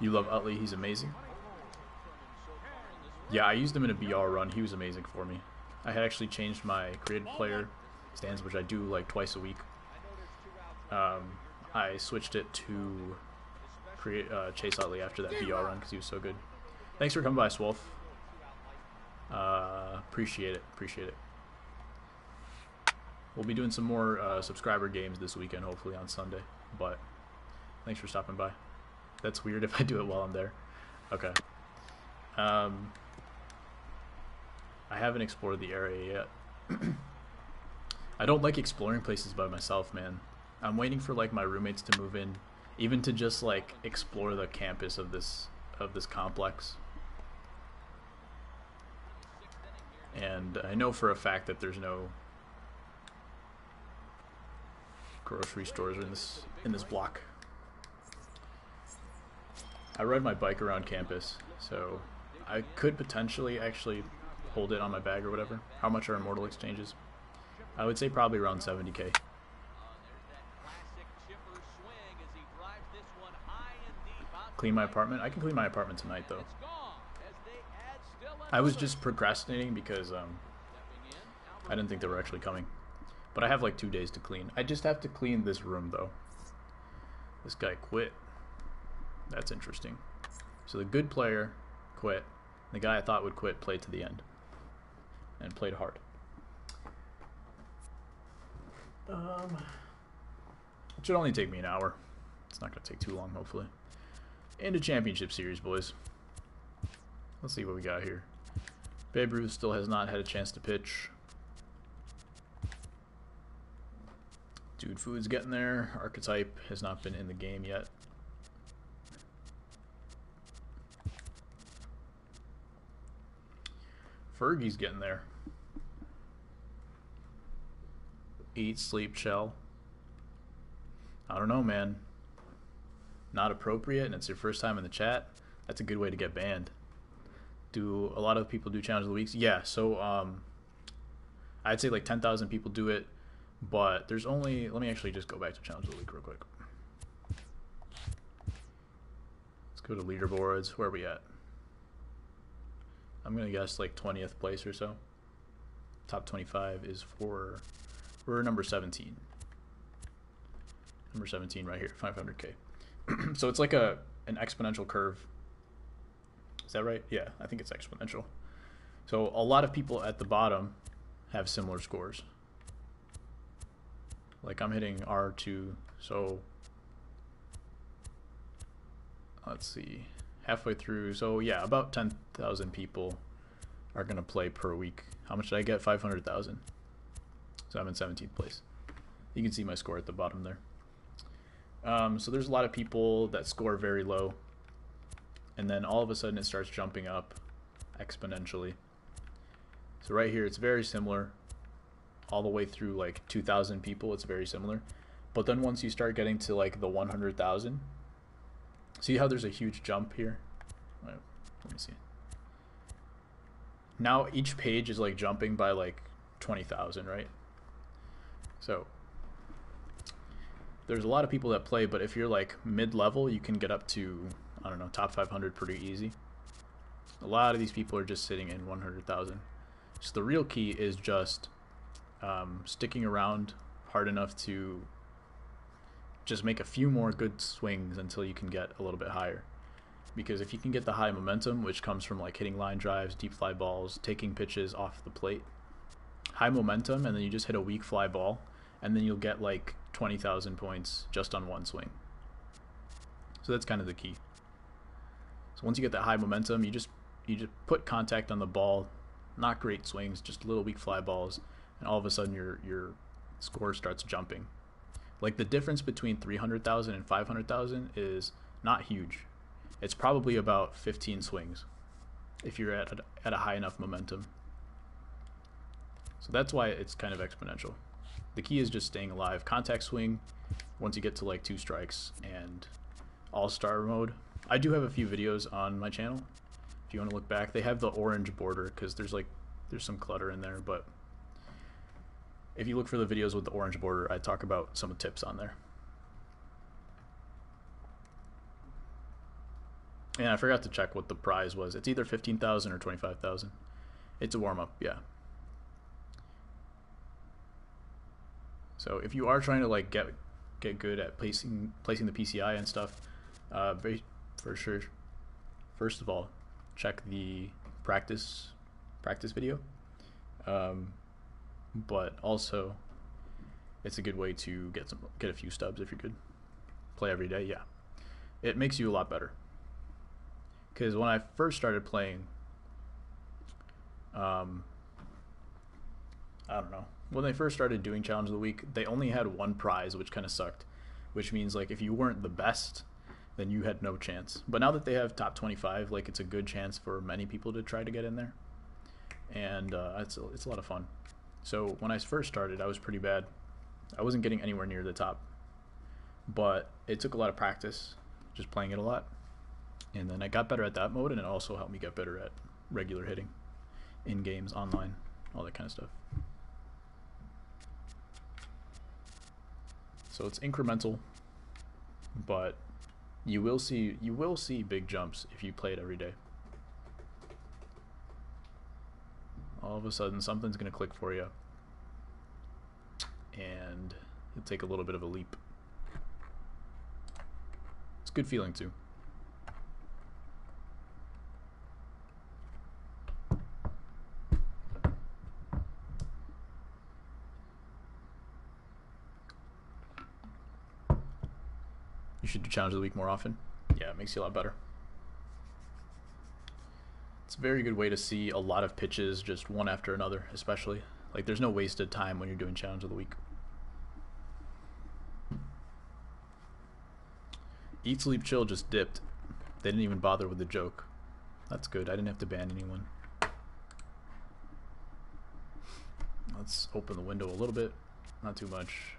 You love Utley, he's amazing. Yeah, I used him in a BR run. He was amazing for me. I had actually changed my created player stands, which I do like twice a week. I switched it to create Chase Utley after that BR run because he was so good. Thanks for coming by, Swolf. Appreciate it. Appreciate it. We'll be doing some more subscriber games this weekend, hopefully on Sunday. But thanks for stopping by. That's weird if I do it while I'm there. Okay. I haven't explored the area yet. I don't like exploring places by myself, man. I'm waiting for like my roommates to move in, even to just like explore the campus of this complex. And I know for a fact that there's no grocery stores in this block. I ride my bike around campus, so I could potentially actually hold it on my bag or whatever. How much are immortal exchanges? I would say probably around 70k. There's that classic chipper swing as he drives this one high and deep out to Clean my right apartment? I field. can clean my apartment tonight though. It's gone as they add still I was another. just procrastinating because Stepping in, I didn't think they were actually coming. But I have like 2 days to clean. I just have to clean this room though. This guy quit. That's interesting. So the good player quit. The guy I thought would quit played to the end. And played hard. It should only take me an hour. It's not going to take too long, hopefully. Into championship series, boys. Let's see what we got here. Babe Ruth still has not had a chance to pitch. DudeFood's getting there. Archetype has not been in the game yet. Fergie's getting there. Eat, sleep, shell. I don't know, man. Not appropriate, and it's your first time in the chat. That's a good way to get banned. Do a lot of people do challenge of the weeks? Yeah, so I'd say like 10,000 people do it, but there's only, let me actually just go back to challenge of the week real quick. Let's go to leaderboards. Where are we at? I'm gonna guess like 20th place or so. Top 25 is for, we're number 17. Number 17 right here, 500k. So it's like an exponential curve. Is that right? Yeah, I think it's exponential. So a lot of people at the bottom have similar scores. Like I'm hitting R2, so let's see, halfway through. So yeah, about 10,000 people are gonna play per week. How much did I get? 500,000. So I'm in 17th place. You can see my score at the bottom there. So there's a lot of people that score very low, and then all of a sudden it starts jumping up exponentially. So right here it's very similar all the way through like 2,000 people. It's very similar, but then once you start getting to like the 100,000, see how there's a huge jump here? Let me see. Now each page is like jumping by like 20,000, right? So there's a lot of people that play, but if you're like mid-level, you can get up to, I don't know, top 500 pretty easy. A lot of these people are just sitting in 100,000. So the real key is just sticking around hard enough to just make a few more good swings until you can get a little bit higher. Because if you can get the high momentum, which comes from like hitting line drives, deep fly balls, taking pitches off the plate, high momentum, and then you just hit a weak fly ball, and then you'll get like 20,000 points just on one swing. So that's kind of the key. So once you get that high momentum, you just put contact on the ball, not great swings, just little weak fly balls, and all of a sudden your score starts jumping. Like the difference between 300,000 and 500,000 is not huge. It's probably about 15 swings if you're at a high enough momentum. So that's why it's kind of exponential. The key is just staying alive. Contact swing once you get to like 2 strikes, and all-star mode. I do have a few videos on my channel if you want to look back. They have the orange border because there's some clutter in there, but if you look for the videos with the orange border, I talk about some tips on there. And I forgot to check what the prize was. It's either 15,000 or 25,000. It's a warm-up, yeah. So if you are trying to like get good at placing the PCI and stuff, for sure, first of all, check the practice video. But also, it's a good way to get a few stubs if you're good. Play every day, yeah. It makes you a lot better. Because when I first started playing, I don't know. When they first started doing Challenge of the Week, they only had one prize, which kind of sucked. Which means like if you weren't the best, then you had no chance. But now that they have top 25, like it's a good chance for many people to try to get in there. And it's a lot of fun. So when I first started, I was pretty bad. I wasn't getting anywhere near the top. But it took a lot of practice, just playing it a lot. And then I got better at that mode, and it also helped me get better at regular hitting in games, online, all that kind of stuff. So it's incremental, but you will see big jumps if you play it every day. All of a sudden something's gonna click for you, and you'll take a little bit of a leap. It's a good feeling too. You should do challenge of the week more often. Yeah, it makes you a lot better. It's a very good way to see a lot of pitches just one after another, especially. Like, there's no wasted time when you're doing challenge of the week. Eat, Sleep, Chill just dipped. They didn't even bother with the joke. That's good. I didn't have to ban anyone. Let's open the window a little bit. Not too much.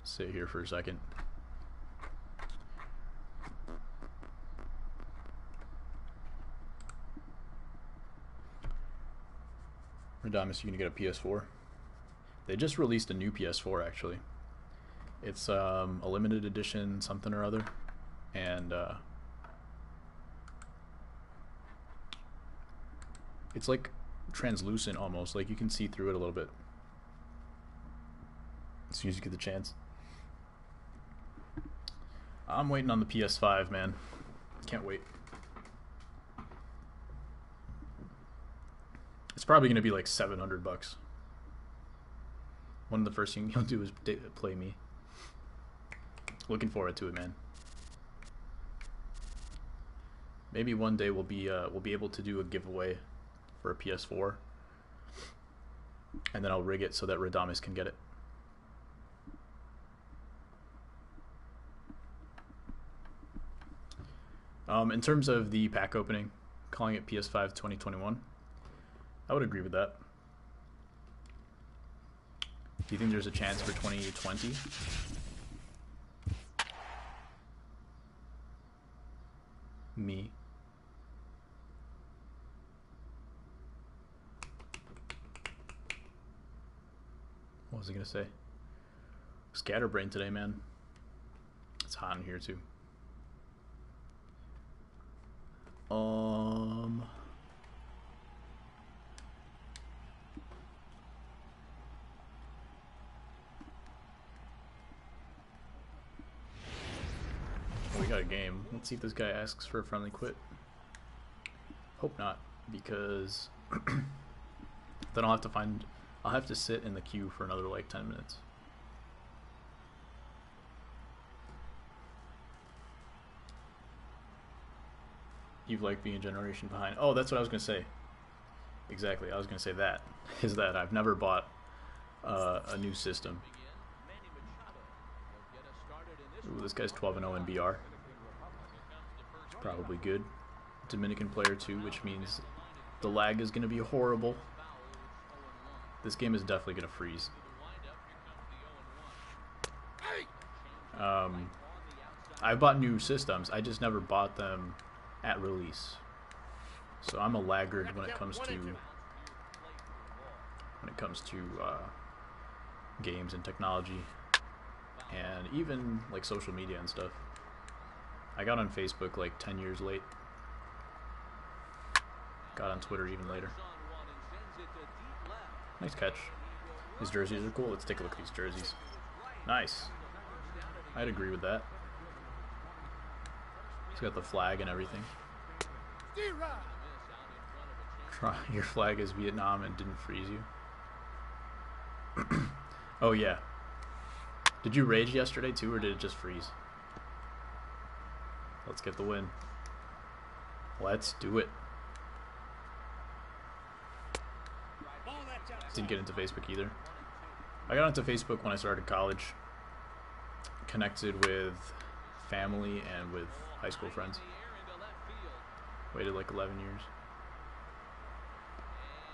Sit here for a second. Radamus, you gonna get a PS4? They just released a new PS4 actually. It's a limited edition something or other, and it's like translucent almost, like you can see through it a little bit as soon as you get the chance. I'm waiting on the PS5, man. Can't wait. It's probably going to be like $700. One of the first things you'll do is play me. Looking forward to it, man. Maybe one day we'll be able to do a giveaway for a PS4, and then I'll rig it so that Radamus can get it. In terms of the pack opening, calling it PS5 2021. I would agree with that. Do you think there's a chance for 2020? Me. What was I gonna say? Scatterbrain today, man. It's hot in here too. We got a game. Let's see if this guy asks for a friendly quit. Hope not, because then I'll have to sit in the queue for another like 10 minutes. You've liked being a generation behind. Oh, that's what I was gonna say. Exactly, I was gonna say that. Is that I've never bought a new system. Ooh, this guy's 12-0 in BR. Probably good. Dominican player too, which means the lag is going to be horrible. This game is definitely going to freeze. I've bought new systems. I just never bought them at release. So I'm a laggard when it comes to games and technology. And even like social media and stuff. I got on Facebook like 10 years late. Got on Twitter even later. Nice catch. These jerseys are cool. Let's take a look at these jerseys. Nice. I'd agree with that. It's got the flag and everything. Your flag is Vietnam and didn't freeze you. Oh yeah. Did you rage yesterday too, or did it just freeze? Let's get the win. Let's do it. Didn't get into Facebook either. I got into Facebook when I started college. Connected with family and with high school friends. Waited like 11 years.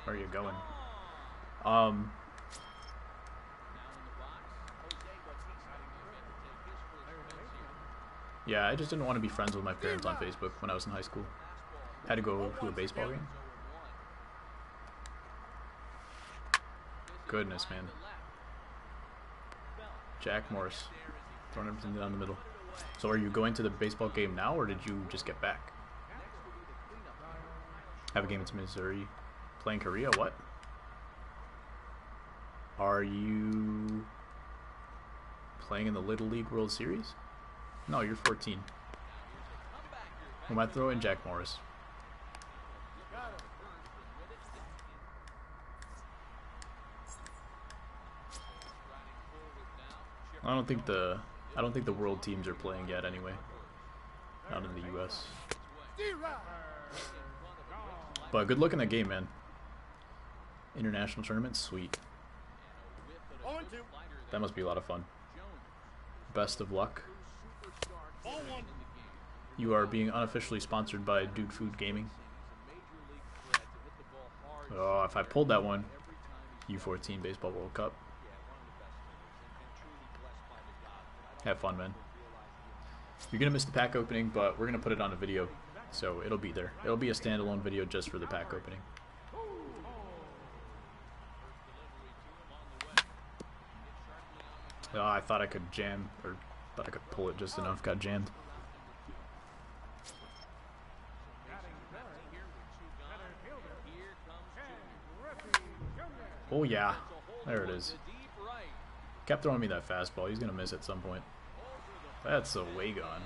Where are you going? Yeah, I just didn't want to be friends with my parents on Facebook when I was in high school. Had to go to a baseball game. Goodness, man. Jack Morris. Throwing everything down the middle. So are you going to the baseball game now, or did you just get back? Have a game in Missouri. Playing Korea? What? Are you playing in the Little League World Series? No, you're 14. We might throw in Jack Morris. I don't think the world teams are playing yet anyway. Not in the US. But good luck in that game, man. International tournament, sweet. That must be a lot of fun. Best of luck. You are being unofficially sponsored by DudeFood Gaming. Oh, if I pulled that one, U14 Baseball World Cup. Have fun, man. You're gonna miss the pack opening, but we're gonna put it on a video, so it'll be there. It'll be a standalone video just for the pack opening. Oh, I thought I could jam, or thought I could pull it just enough. Got jammed. Oh yeah, there it is. Kept throwing me that fastball. He's gonna miss at some point. That's a way gone.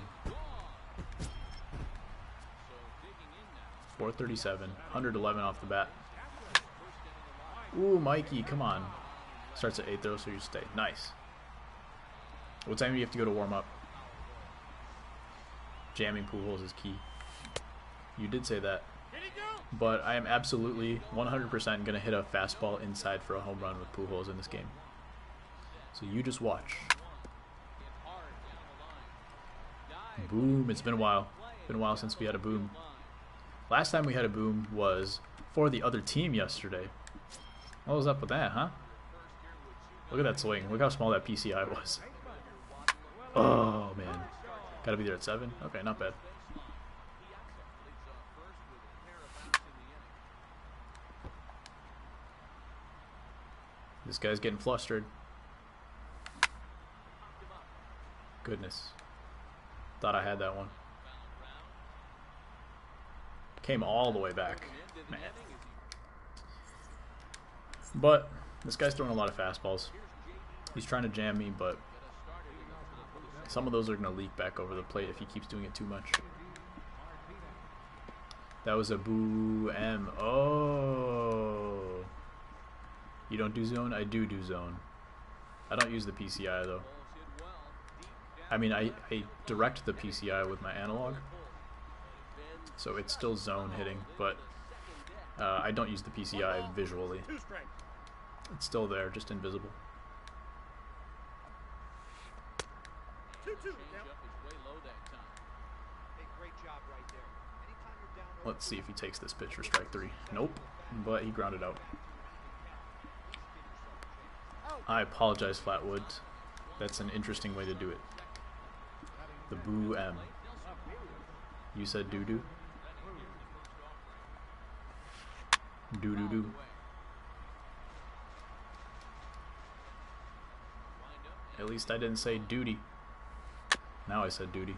437, 111 off the bat. Ooh, Mikey, come on. Starts at 8 though, so you stay. Nice. What time do you have to go to warm up? Jamming pool holes is key. You did say that. But I am absolutely 100% going to hit a fastball inside for a home run with pool holes in this game. So you just watch. Boom. It's been a while. Been a while since we had a boom. Last time we had a boom was for the other team yesterday. What was up with that, huh? Look at that swing. Look how small that PCI was. Oh, man. Gotta be there at 7? Okay, not bad. This guy's getting flustered. Goodness. Thought I had that one. Came all the way back. Man. But this guy's throwing a lot of fastballs. He's trying to jam me, but some of those are going to leak back over the plate if he keeps doing it too much. That was a boo M. Oh. You don't do zone? I do zone. I don't use the PCI though. I mean, I direct the PCI with my analog, so it's still zone hitting, but I don't use the PCI visually. It's still there, just invisible. Let's see if he takes this pitch for strike 3. Nope, but he grounded out. I apologize, Flatwood. That's an interesting way to do it. The boo M. You said doo-doo? Doo-doo-doo. At least I didn't say duty. Now I said duty.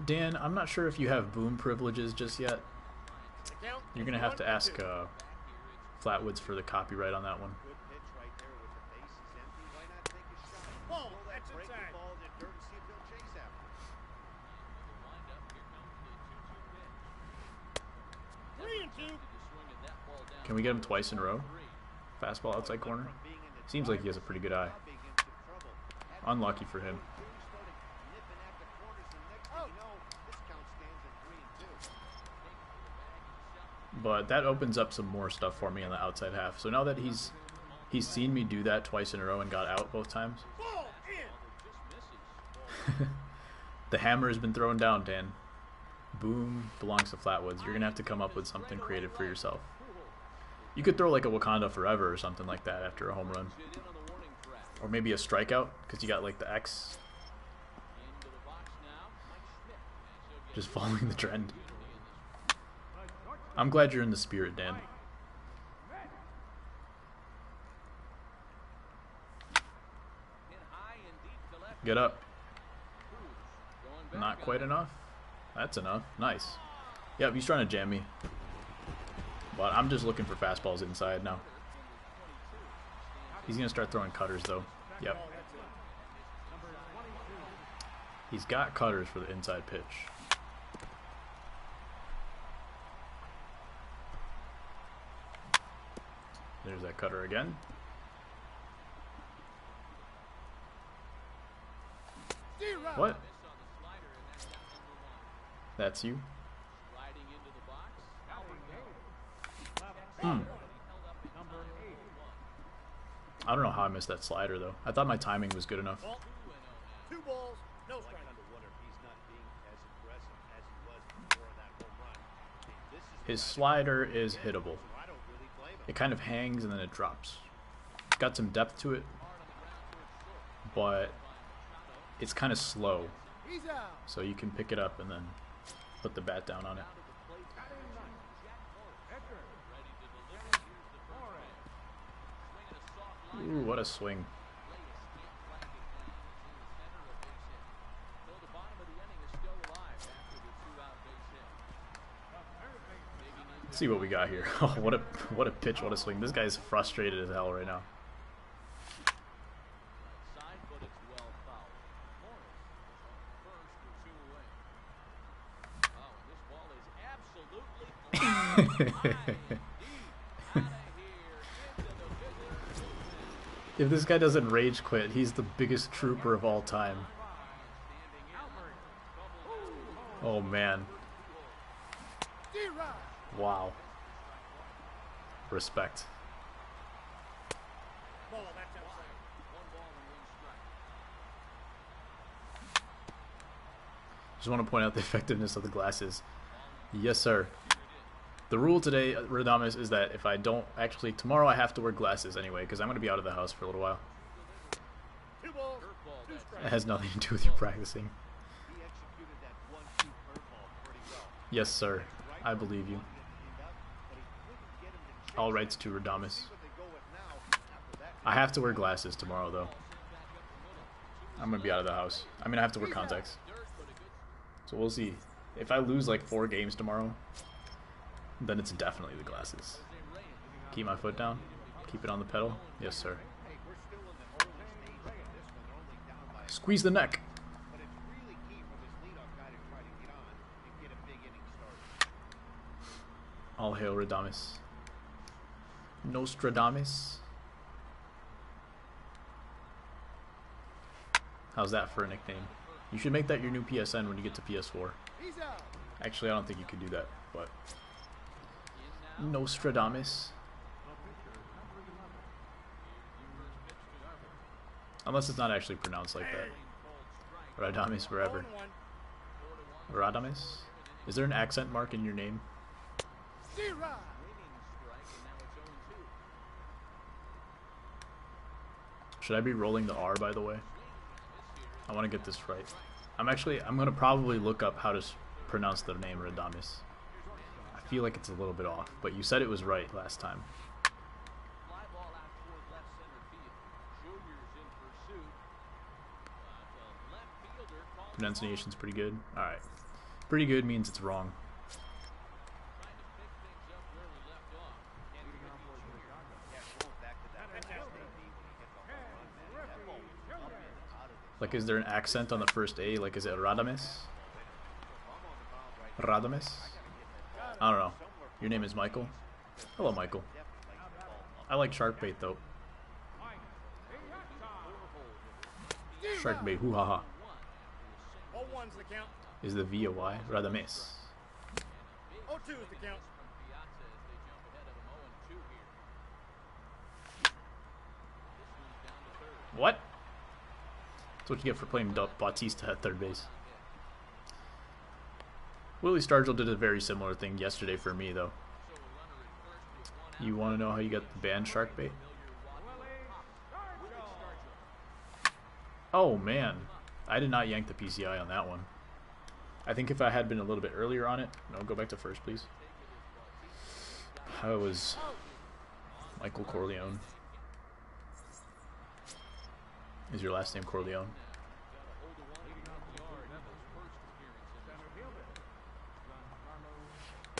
Dan, I'm not sure if you have boom privileges just yet. You're gonna have to ask Flatwoods for the copyright on that one. Can we get him twice in a row? Fastball outside corner. Seems like he has a pretty good eye. Unlucky for him. But that opens up some more stuff for me on the outside half. So now that he's seen me do that twice in a row and got out both times. The hammer has been thrown down, Dan. Boom belongs to Flatwoods. You're gonna have to come up with something creative for yourself. You could throw like a Wakanda Forever or something like that after a home run. Or maybe a strikeout, because you got like the X. Just following the trend. I'm glad you're in the spirit, Dan. Get up. Not quite enough. That's enough. Nice. Yep, he's trying to jam me. But I'm just looking for fastballs inside now. He's going to start throwing cutters, though. Yep. He's got cutters for the inside pitch. There's that cutter again. What? That's you? Hmm. I don't know how I missed that slider, though. I thought my timing was good enough. 2 balls, no strike. His slider is hittable. It kind of hangs and then it drops. It's got some depth to it, but it's kind of slow. So you can pick it up and then put the bat down on it. Ooh, what a swing. Let's see what we got here. Oh, what a pitch, what a swing. This guy's frustrated as hell right now. If this guy doesn't rage quit, he's the biggest trooper of all time. Oh man. Wow. Respect. Just want to point out the effectiveness of the glasses. Yes, sir. The rule today, Radames, is that if I don't... Actually, tomorrow I have to wear glasses anyway, because I'm going to be out of the house for a little while. It has nothing to do with you practicing. Yes, sir. I believe you. All rights to Radames. I have to wear glasses tomorrow, though. I'm going to be out of the house. I mean, I have to wear contacts. So we'll see. If I lose like 4 games tomorrow, then it's definitely the glasses. Keep my foot down. Keep it on the pedal. Yes, sir. Squeeze the neck. All hail Radames. Nostradamus. How's that for a nickname? You should make that your new PSN when you get to PS4. Actually, I don't think you could do that, but... Nostradamus. Unless it's not actually pronounced like that. Radames forever. Radames? Is there an accent mark in your name? Should I be rolling the R, by the way? I want to get this right. I'm going to probably look up how to pronounce the name Radames. I feel like it's a little bit off, but you said it was right last time. Pronunciation's pretty good. Alright. Pretty good means it's wrong. Like, is there an accent on the first A? Like, is it Radames? Radames? I don't know. Your name is Michael? Hello, Michael. I like shark bait, though. Shark bait, hoo-ha-ha. Is the V a Y? Radames. 0-2 is the count. What? That's what you get for playing Bautista at third base. Willie Stargell did a very similar thing yesterday for me, though. You want to know how you got the band shark bait? Oh man, I did not yank the PCI on that one. I think if I had been a little bit earlier on it, no, go back to first, please. I was Michael Corleone. Is your last name Corleone?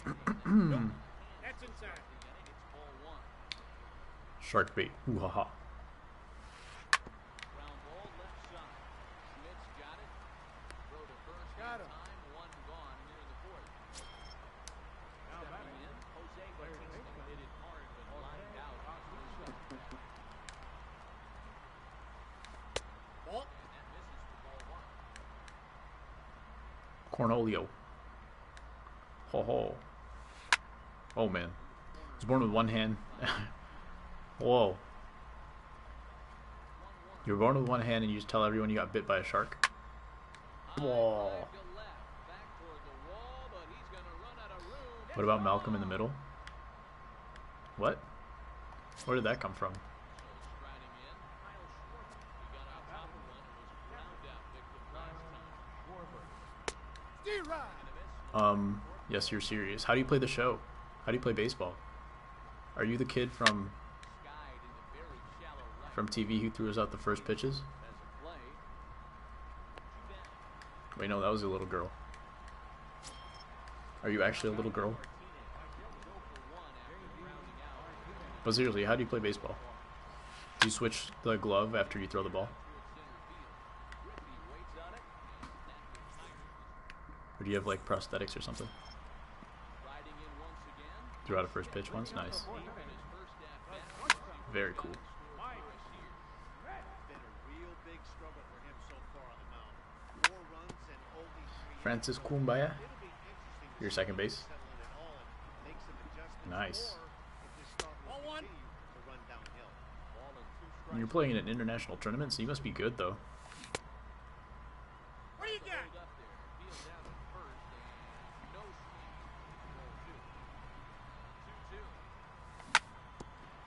That's inside. Shark bait. Ooh ha ha. Got him. Ball. Cornolio. Ho ho. Oh man. I was born with one hand. Whoa. You were born with one hand and you just tell everyone you got bit by a shark? Whoa. What about Malcolm in the middle? What? Where did that come from? Yes, you're serious. How do you play the show? How do you play baseball? Are you the kid from TV who threw us out the first pitches? Wait, no, that was a little girl. Are you actually a little girl? But seriously, how do you play baseball? Do you switch the glove after you throw the ball? Or do you have like prosthetics or something? Threw out a first pitch once? Nice. Very cool. Francis Kumbaya, your second base. Nice. Ball one. And you're playing in an international tournament, so you must be good though. What do you got?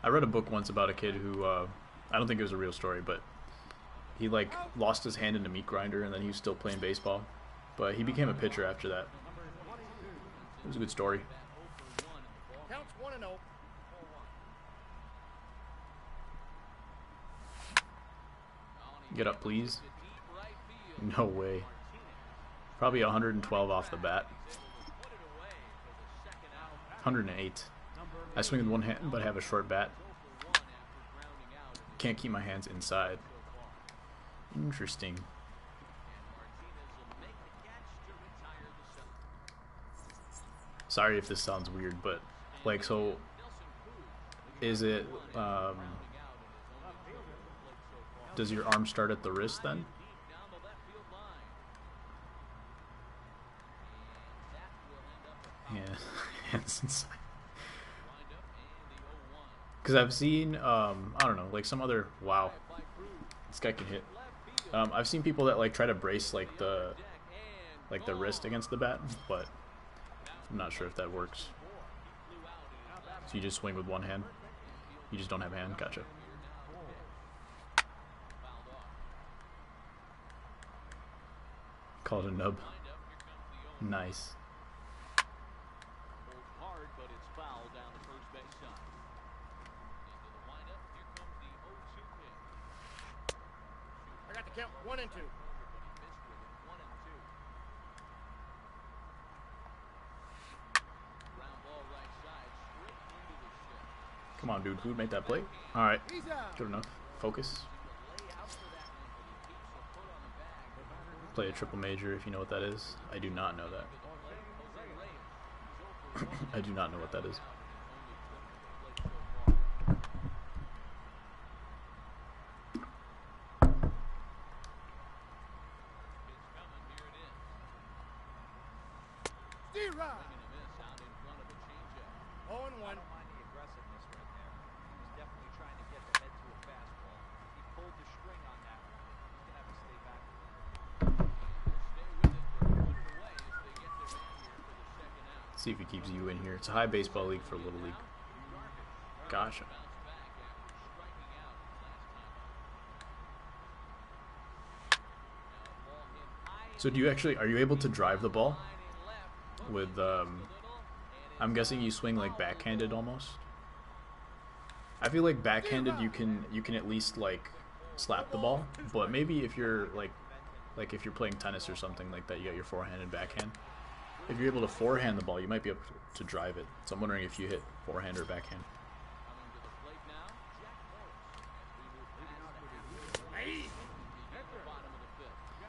I read a book once about a kid who, I don't think it was a real story, but he like lost his hand in a meat grinder and then he was still playing baseball. But he became a pitcher after that. It was a good story. Counts 1-0. Get up, please. No way. Probably 112 off the bat. 108. I swing with one hand, but have a short bat. Can't keep my hands inside. Interesting. Sorry if this sounds weird, but like, so is it, does your arm start at the wrist then? Yeah, hands inside. Because I've seen, I don't know, like some other, wow, this guy can hit. I've seen people that like try to brace like the wrist against the bat, but I'm not sure if that works. So you just swing with one hand? You just don't have a hand? Gotcha. Call it a nub. Nice. I got the count 1 and 2. Come on, dude. Food, make that play. Alright. Good enough. Focus. Play a triple major if you know what that is. I do not know that. I do not know what that is. D-Rod. 0-1. See if he keeps you in here. It's a high baseball league for a little league. Gotcha. So do you actually, are you able to drive the ball with, I'm guessing you swing like backhanded almost? I feel like backhanded you can at least like slap the ball, but maybe if you're like if you're playing tennis or something like that, you got your forehand and backhand. If you're able to forehand the ball, you might be able to drive it. So I'm wondering if you hit forehand or backhand.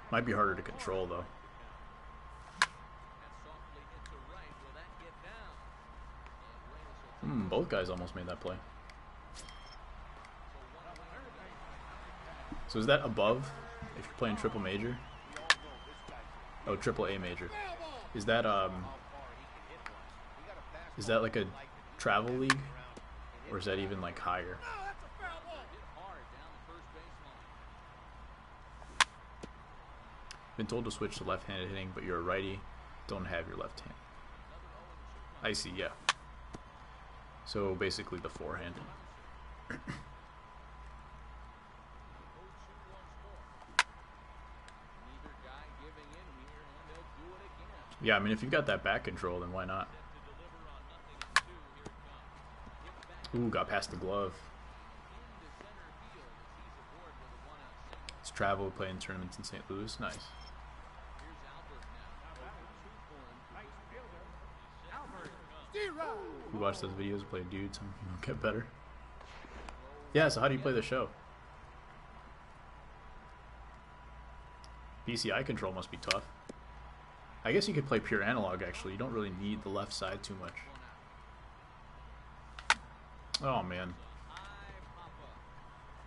Might be harder to control though. Both guys almost made that play. So is that above if you're playing triple major? Oh, triple A major. Is that like a travel league? Or is that even like higher? Been told to switch to left-handed hitting, but you're a righty, don't have your left hand. I see, yeah. So basically the forehand. Yeah, I mean, if you've got that back control, then why not? Ooh, got past the glove. It's travel, playing tournaments in St. Louis. Nice. You watch those videos, play dudes, and get better. Yeah, so how do you play the show? PCI control must be tough. I guess you could play pure analog, actually. You don't really need the left side too much. Oh, man.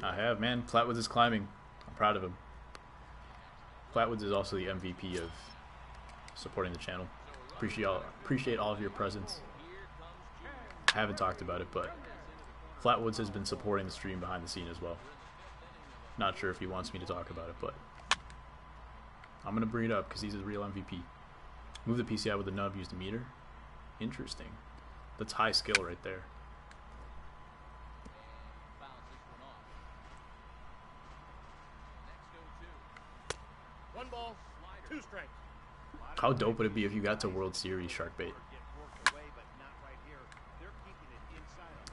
I have, man. Flatwoods is climbing. I'm proud of him. Flatwoods is also the MVP of supporting the channel. Appreciate all of your presence. I haven't talked about it, but Flatwoods has been supporting the stream behind the scene as well. Not sure if he wants me to talk about it, but I'm going to bring it up because he's a real MVP. Move the PCI with the nub, use the meter. Interesting. That's high skill right there. One ball, two strikes. How dope would it be if you got to World Series Sharkbait?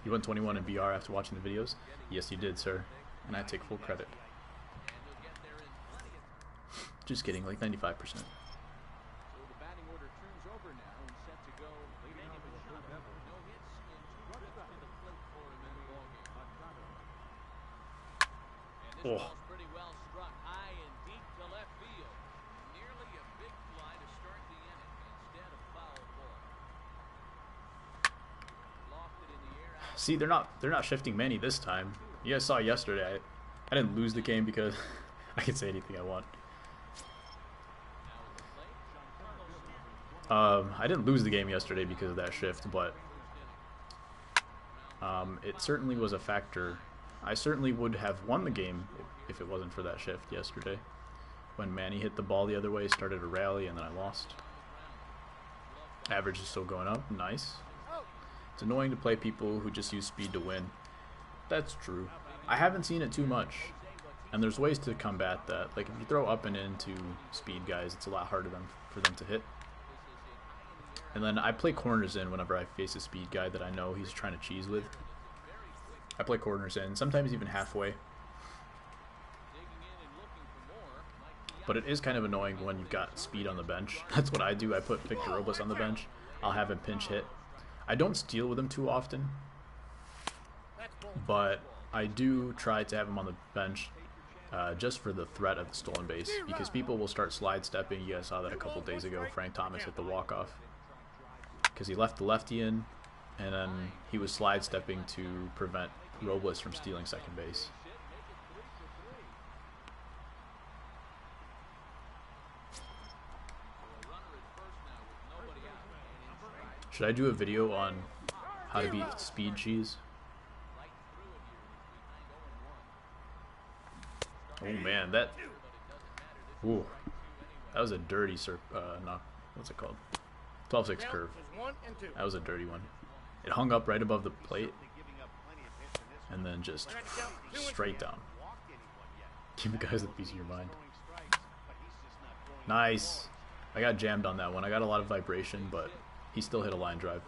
You won 21 in BR after watching the videos? Yes, you did, sir. And I take full credit. Just kidding, like 95%. Oh. See, they're not shifting many this time. You guys saw yesterday. I didn't lose the game because I can say anything I want. I didn't lose the game yesterday because of that shift, but it certainly was a factor. I certainly would have won the game if it wasn't for that shift yesterday. When Manny hit the ball the other way, started a rally, and then I lost. Average is still going up. Nice. It's annoying to play people who just use speed to win. That's true. I haven't seen it too much. And there's ways to combat that. Like if you throw up and into speed guys, it's a lot harder for them to hit. And then I play corners in whenever I face a speed guy that I know he's trying to cheese with. I play corners in, sometimes even halfway. But it is kind of annoying when you've got speed on the bench. That's what I do. I put Victor Robles on the bench. I'll have him pinch hit. I don't steal with him too often, but I do try to have him on the bench just for the threat of the stolen base, because people will start slide stepping. You guys saw that a couple days ago. Frank Thomas hit the walk-off because he left the lefty in, and then he was slide stepping to prevent Robles from stealing second base. Should I do a video on how to beat speed cheese? Oh man, that was a dirty knock. What's it called? 12-6 curve. That was a dirty one. It hung up right above the plate, and then just straight down. Give the guys a piece of your mind. Nice. I got jammed on that one. I got a lot of vibration, but he still hit a line drive.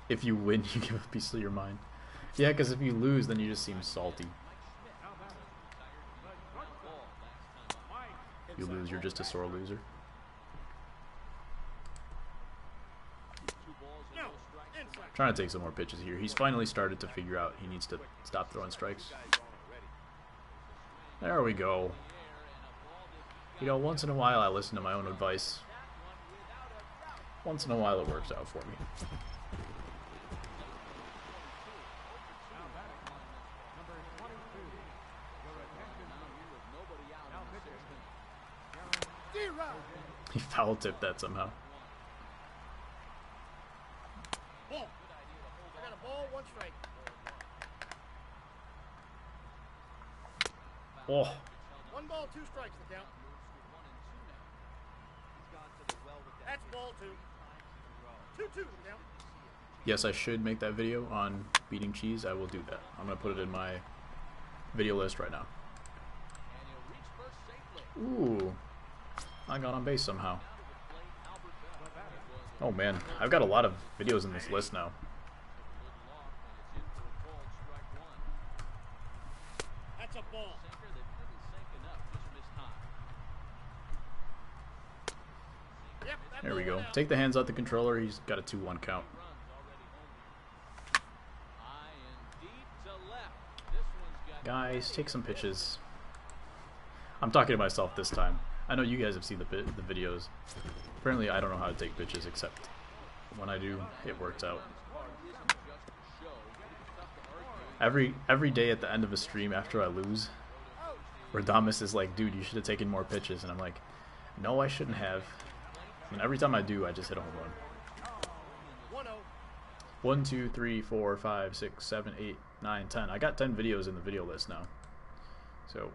If you win, you give a piece of your mind. Yeah, because if you lose, then you just seem salty. If you lose, you're just a sore loser. Trying to take some more pitches here. He's finally started to figure out he needs to stop throwing strikes. There we go. You know, once in a while I listen to my own advice. Once in a while it works out for me. He foul tipped that somehow. Ball. I got a ball, 1 strike. Oh. 1 ball, 2 strikes the count. That's ball 2. 2-2 the count. Yes, I should make that video on beating cheese. I will do that. I'm going to put it in my video list right now. Ooh. I got on base somehow. Oh man, I've got a lot of videos in this list now. That's a ball. Yep, There we go. Take the hands out the controller. He's got a 2-1 count. Guys, take some pitches. I'm talking to myself this time. I know you guys have seen the videos. Apparently I don't know how to take pitches, except when I do, it works out. Every day at the end of a stream after I lose, Radamus is like, dude, you should have taken more pitches. And I'm like, no, I shouldn't have. And every time I do, I just hit a home run. 1, 2, 3, 4, 5, 6, 7, 8, 9, 10. I got 10 videos in the video list now. So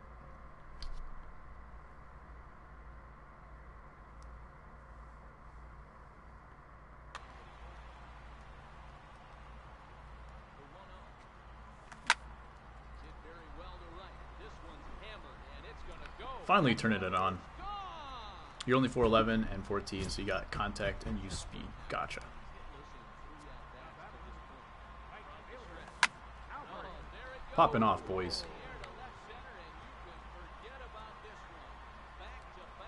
finally turning it on. You're only 4'11 and 14, so you got contact and use speed. Gotcha. Popping off, boys.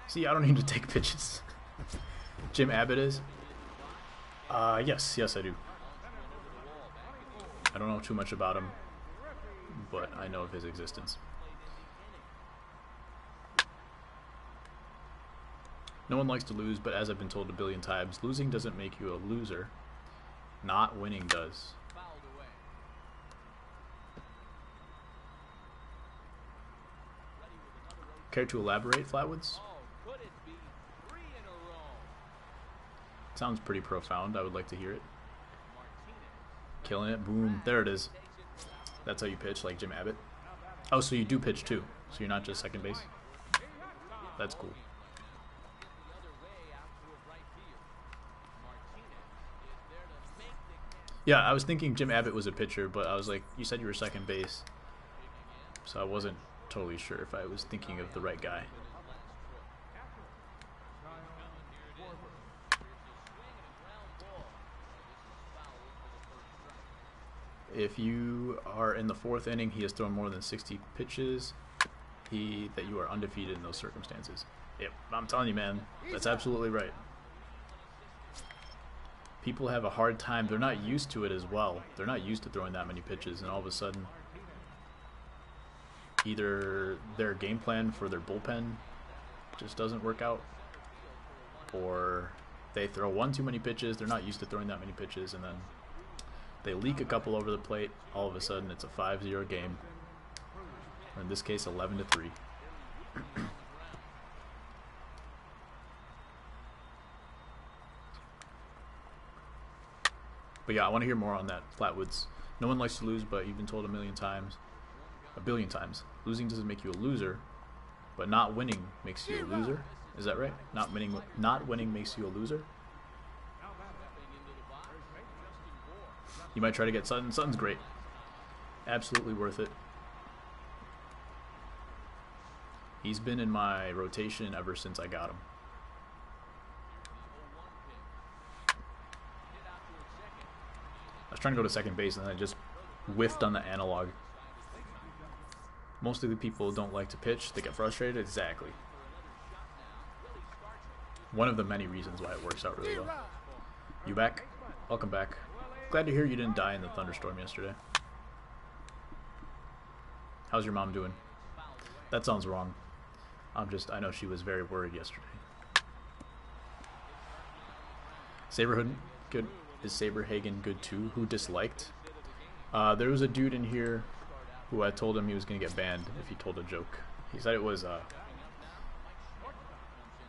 See, I don't need to take pitches. Jim Abbott is? Yes, I do. I don't know too much about him, but I know of his existence. No one likes to lose, but as I've been told a billion times, losing doesn't make you a loser. Not winning does. Care to elaborate, Flatwoods? Sounds pretty profound. I would like to hear it. Killing it. Boom. There it is. That's how you pitch, like Jim Abbott. Oh, so you do pitch too. So you're not just second base? That's cool. Yeah, I was thinking Jim Abbott was a pitcher, but I was like, you said you were second base. So I wasn't totally sure if I was thinking of the right guy. If you are in the 4th inning, he has thrown more than 60 pitches. That you are undefeated in those circumstances. Yep, I'm telling you, man, that's absolutely right. People have a hard time. They're not used to it as well. They're not used to throwing that many pitches, and all of a sudden, either their game plan for their bullpen just doesn't work out, or they throw one too many pitches. They're not used to throwing that many pitches, and then they leak a couple over the plate. All of a sudden, it's a 5-0 game. Or in this case, 11-3. But yeah, I want to hear more on that, Flatwoods. No one likes to lose, but you've been told a billion times. Losing doesn't make you a loser, but not winning makes you a loser. Is that right? Not winning makes you a loser. You might try to get Sutton. Sutton's great. Absolutely worth it. He's been in my rotation ever since I got him. I was trying to go to second base and then I just whiffed on the analog. Most of the people don't like to pitch. They get frustrated. Exactly. One of the many reasons why it works out really well. You back? Welcome back. Glad to hear you didn't die in the thunderstorm yesterday. How's your mom doing? That sounds wrong. I know she was very worried yesterday. Saberhood, good. Is Saberhagen good too? Who disliked? There was a dude in here who I told him he was going to get banned if he told a joke. He said it was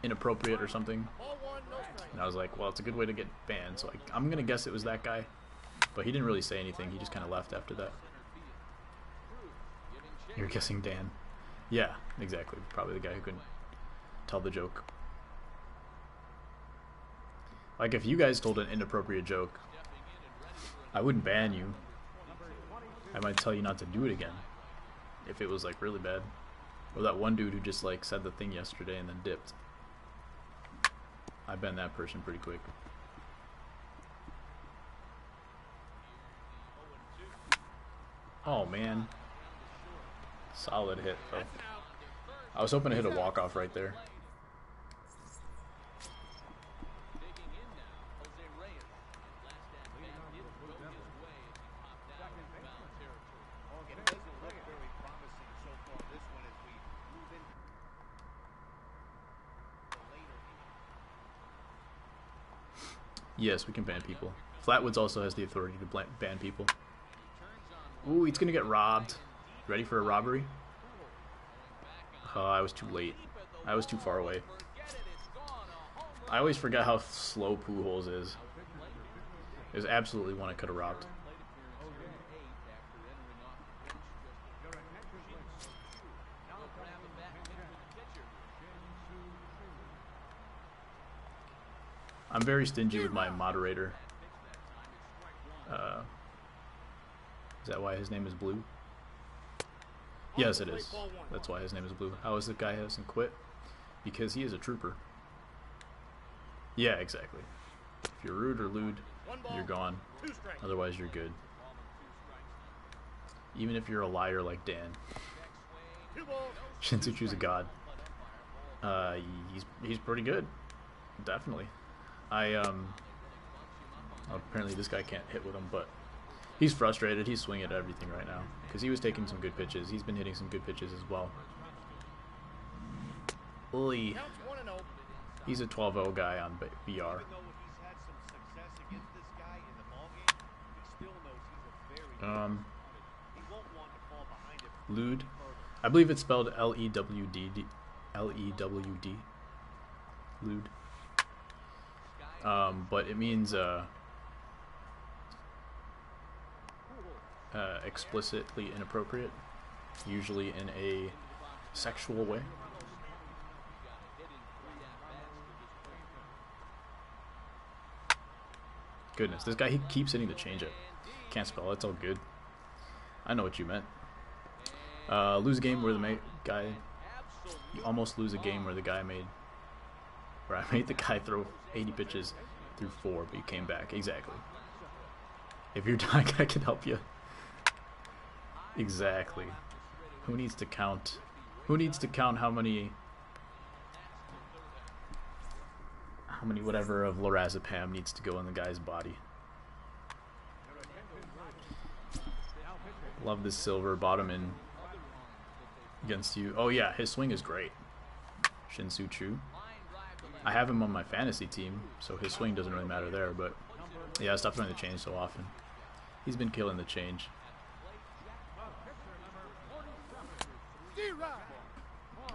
inappropriate or something. And I was like, well, it's a good way to get banned, so I'm going to guess it was that guy. But he didn't really say anything. He just kind of left after that. You're guessing Dan. Yeah, exactly. Probably the guy who couldn't tell the joke. Like, if you guys told an inappropriate joke, I wouldn't ban you. I might tell you not to do it again. If it was, like, really bad. Or that one dude who just, like, said the thing yesterday and then dipped. I ban that person pretty quick. Oh, man. Solid hit, though. I was hoping to hit a walk-off right there. Yes, we can ban people. Flatwoods also has the authority to ban people. Ooh, he's gonna get robbed. Ready for a robbery? I was too late. I was too far away. I always forget how slow Pujols is. There's absolutely one I could have robbed. I'm very stingy with my moderator. Is that why his name is Blue? Yes, it is. That's why his name is Blue. How is the guy hasn't quit? Because he is a trooper. Yeah, exactly. If you're rude or lewd, you're gone. Otherwise, you're good. Even if you're a liar like Dan. Shinsuchu's a god. He's pretty good. Definitely. Apparently this guy can't hit with him, but he's frustrated. He's swinging at everything right now because he was taking some good pitches. He's been hitting some good pitches as well. Oy. He's a 12-0 guy on VR. Lewd. I believe it's spelled L-E-W-D. L-E-W-D. Lewd. But it means explicitly inappropriate, usually in a sexual way. Goodness, this guy, he keeps hitting the changeup. Can't spell, that's all good. I know what you meant. Lose a game where the guy, you almost lose a game where the guy made, where I made the guy throw 80 pitches through 4, but he came back. Exactly. If you're dying, I can help you. Exactly. Who needs to count? Who needs to count how many whatever of lorazepam needs to go in the guy's body? Love this silver bottom in against you. Oh yeah, his swing is great. Shinsuchu. I have him on my fantasy team, so his swing doesn't really matter there, but yeah, I stopped throwing the change so often. He's been killing the change.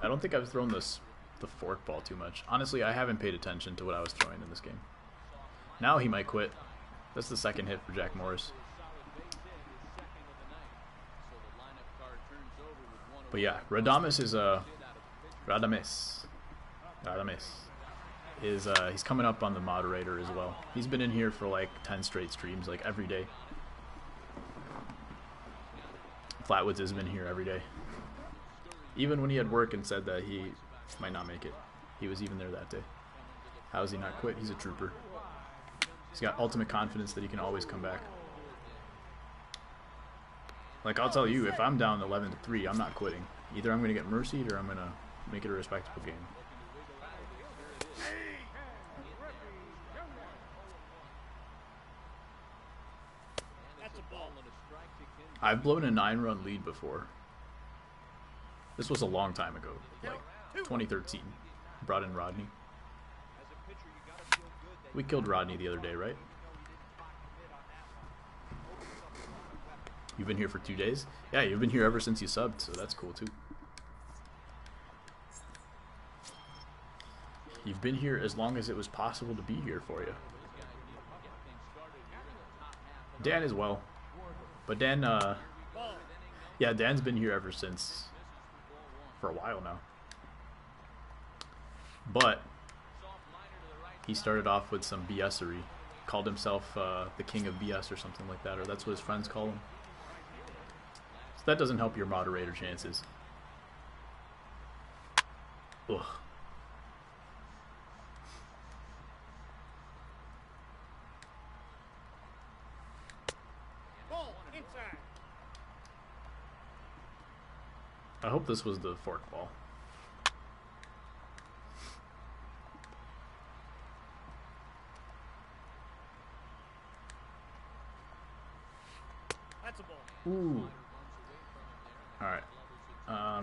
I don't think I've thrown the fork ball too much. Honestly, I haven't paid attention to what I was throwing in this game. Now he might quit. That's the second hit for Jack Morris. But yeah, Radames is he's coming up on the moderator as well. He's been in here for like 10 straight streams, like every day. Flatwoods has been here every day. Even when he had work and said that he might not make it, he was even there that day. How has he not quit? He's a trooper. He's got ultimate confidence that he can always come back. Like, I'll tell you, if I'm down 11-3, I'm not quitting. Either I'm going to get mercied or I'm going to make it a respectable game. That's a ball. I've blown a 9-run lead before. This was a long time ago, like 2013. Brought in Rodney. We killed Rodney the other day, right? You've been here for 2 days? Yeah, you've been here ever since you subbed, so that's cool too. You've been here as long as it was possible to be here for you. Dan as well. But Dan, yeah, Dan's been here ever since, for a while now. But he started off with some BS-ery. Called himself the king of BS or something like that, or that's what his friends call him. So that doesn't help your moderator chances. Ugh. Ball inside. I hope this was the fork ball. That's a ball. Ooh. Alright.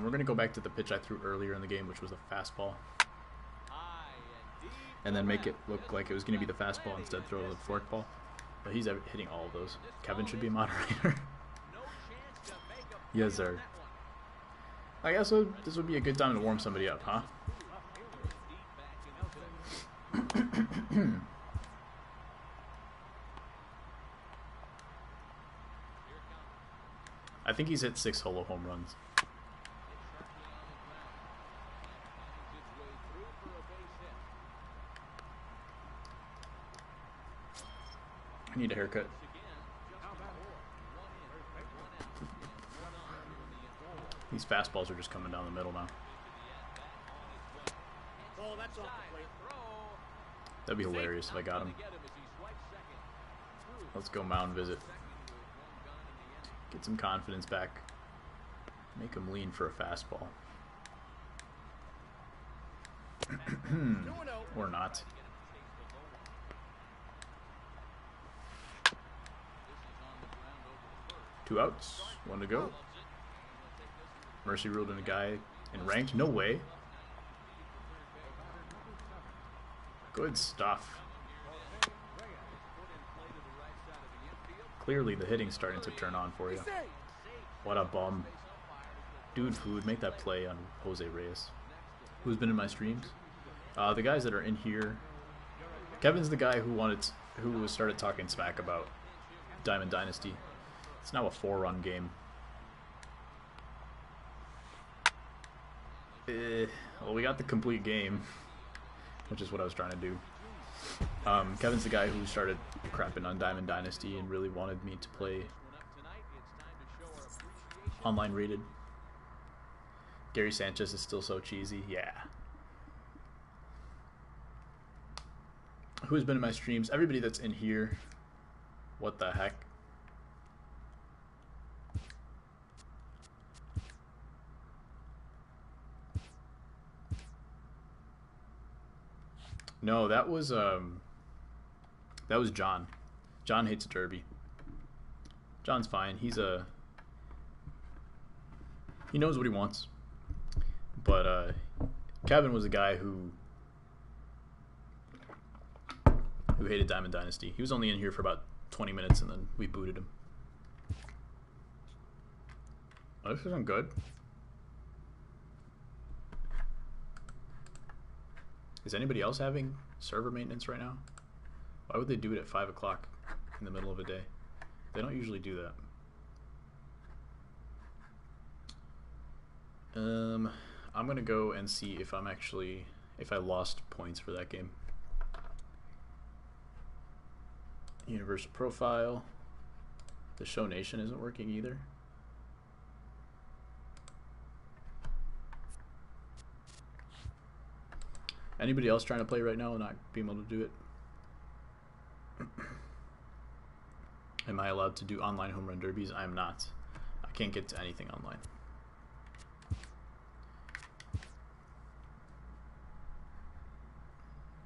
We're going to go back to the pitch I threw earlier in the game, which was a fastball. And then make it look like it was going to be the fastball instead throw the fork ball. But he's hitting all of those. Kevin should be a moderator. Yes, sir. I guess this would be a good time to warm somebody up, huh? I think he's hit 6 solo home runs. I need a haircut. These fastballs are just coming down the middle now. Ball, that's off the plate. That'd be hilarious if I got him. Let's go mound visit. Get some confidence back. Make him lean for a fastball. Or not. Two outs. 1 to go. Mercy ruled in a guy in ranked. No way. Good stuff. Clearly the hitting's starting to turn on for you. What a bum. DudeFood, make that play on Jose Reyes. Who's been in my streams? The guys that are in here. Kevin's the guy who started talking smack about Diamond Dynasty. It's now a 4-run game. Well, we got the complete game, which is what I was trying to do. Kevin's the guy who started crapping on Diamond Dynasty and really wanted me to play online rated. Gary Sanchez is still so cheesy. Yeah. Who's been in my streams? Everybody that's in here. What the heck? No, that was John. John hates Derby. John's fine. He knows what he wants. But Kevin was a guy who hated Diamond Dynasty. He was only in here for about 20 minutes and then we booted him. Oh, this isn't good. Is anybody else having server maintenance right now? Why would they do it at 5 o'clock in the middle of a day? They don't usually do that. I'm gonna go and see if if I lost points for that game. Universal profile. The Show Nation isn't working either. Anybody else trying to play right now and not being able to do it? Am I allowed to do online home run derbies? I am not. I can't get to anything online.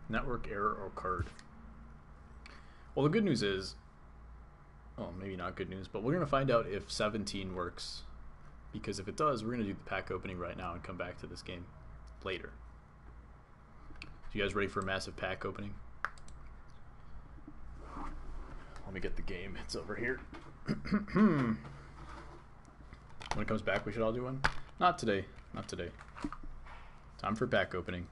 Network error or card. Well, the good news is, well, maybe not good news, but we're going to find out if 17 works. Because if it does, we're going to do the pack opening right now and come back to this game later. So you guys ready for a massive pack opening? Let me get the game. It's over here. When it comes back, we should all do one. Not today. Not today. Time for pack opening.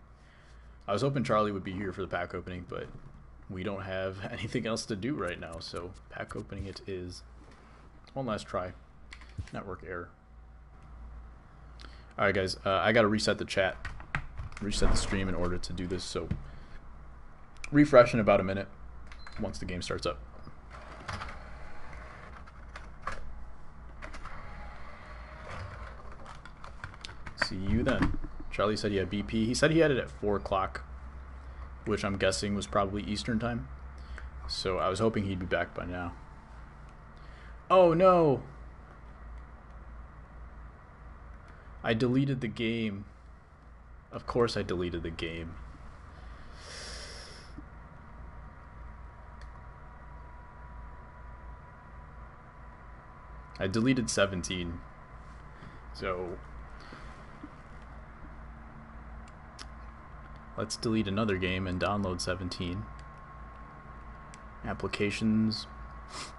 I was hoping Charlie would be here for the pack opening, but we don't have anything else to do right now, so pack opening it is. One last try. Network error. Alright guys, I gotta reset the chat, reset the stream in order to do this, so refresh in about a minute once the game starts up. See you then. Charlie said he had BP. He said he had it at 4 o'clock, which I'm guessing was probably Eastern time. So I was hoping he'd be back by now. Oh no! I deleted the game. Of course I deleted the game. I deleted 17. So let's delete another game and download 17. Applications.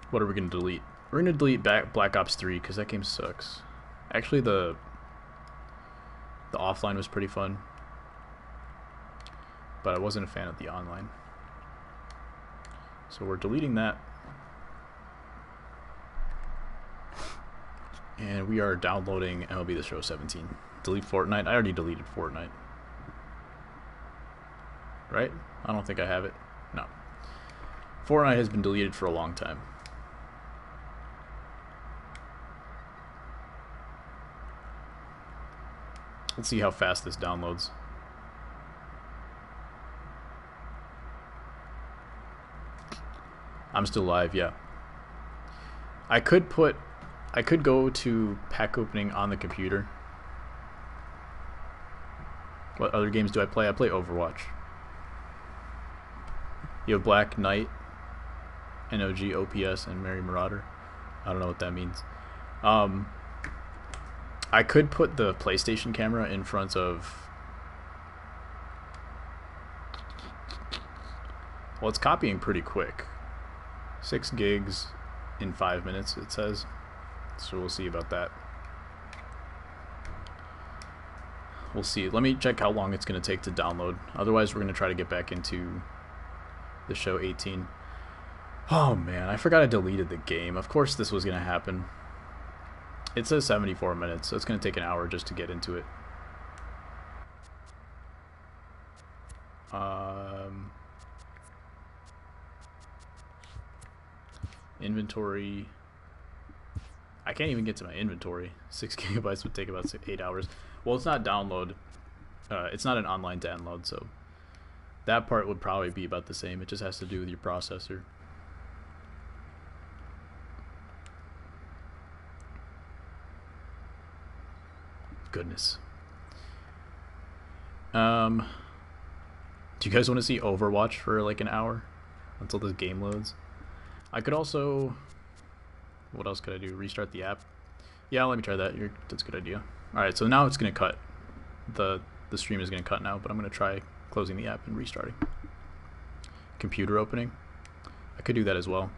What are we going to delete? We're going to delete Black Ops 3 because that game sucks. Actually, the offline was pretty fun, but I wasn't a fan of the online. So we're deleting that. And we are downloading MLB The Show 17. Delete Fortnite. I already deleted Fortnite. Right? I don't think I have it. No. Fortnite has been deleted for a long time. Let's see how fast this downloads. I'm still live, yeah. I could go to pack opening on the computer. What other games do I play? I play Overwatch. You have Black Knight, NOG, OPS, and Merry Marauder. I don't know what that means. I could put the PlayStation camera in front of... Well, it's copying pretty quick. 6 gigs in 5 minutes, it says. So we'll see about that. We'll see. Let me check how long it's going to take to download. Otherwise, we're going to try to get back into the show 18. Oh, man. I forgot I deleted the game. Of course this was going to happen. It says 74 minutes, so it's going to take an hour just to get into it. Inventory. I can't even get to my inventory. 6 gigabytes would take about 8 hours. Well, it's not download. It's not an online download, so that part would probably be about the same. It just has to do with your processor. Goodness. Do you guys want to see Overwatch for like an hour until this game loads? I could also... What else could I do? Restart the app? Yeah, let me try that. That's a good idea. Alright, so now it's going to cut. The stream is going to cut now, but I'm going to try closing the app and restarting. Computer opening. I could do that as well.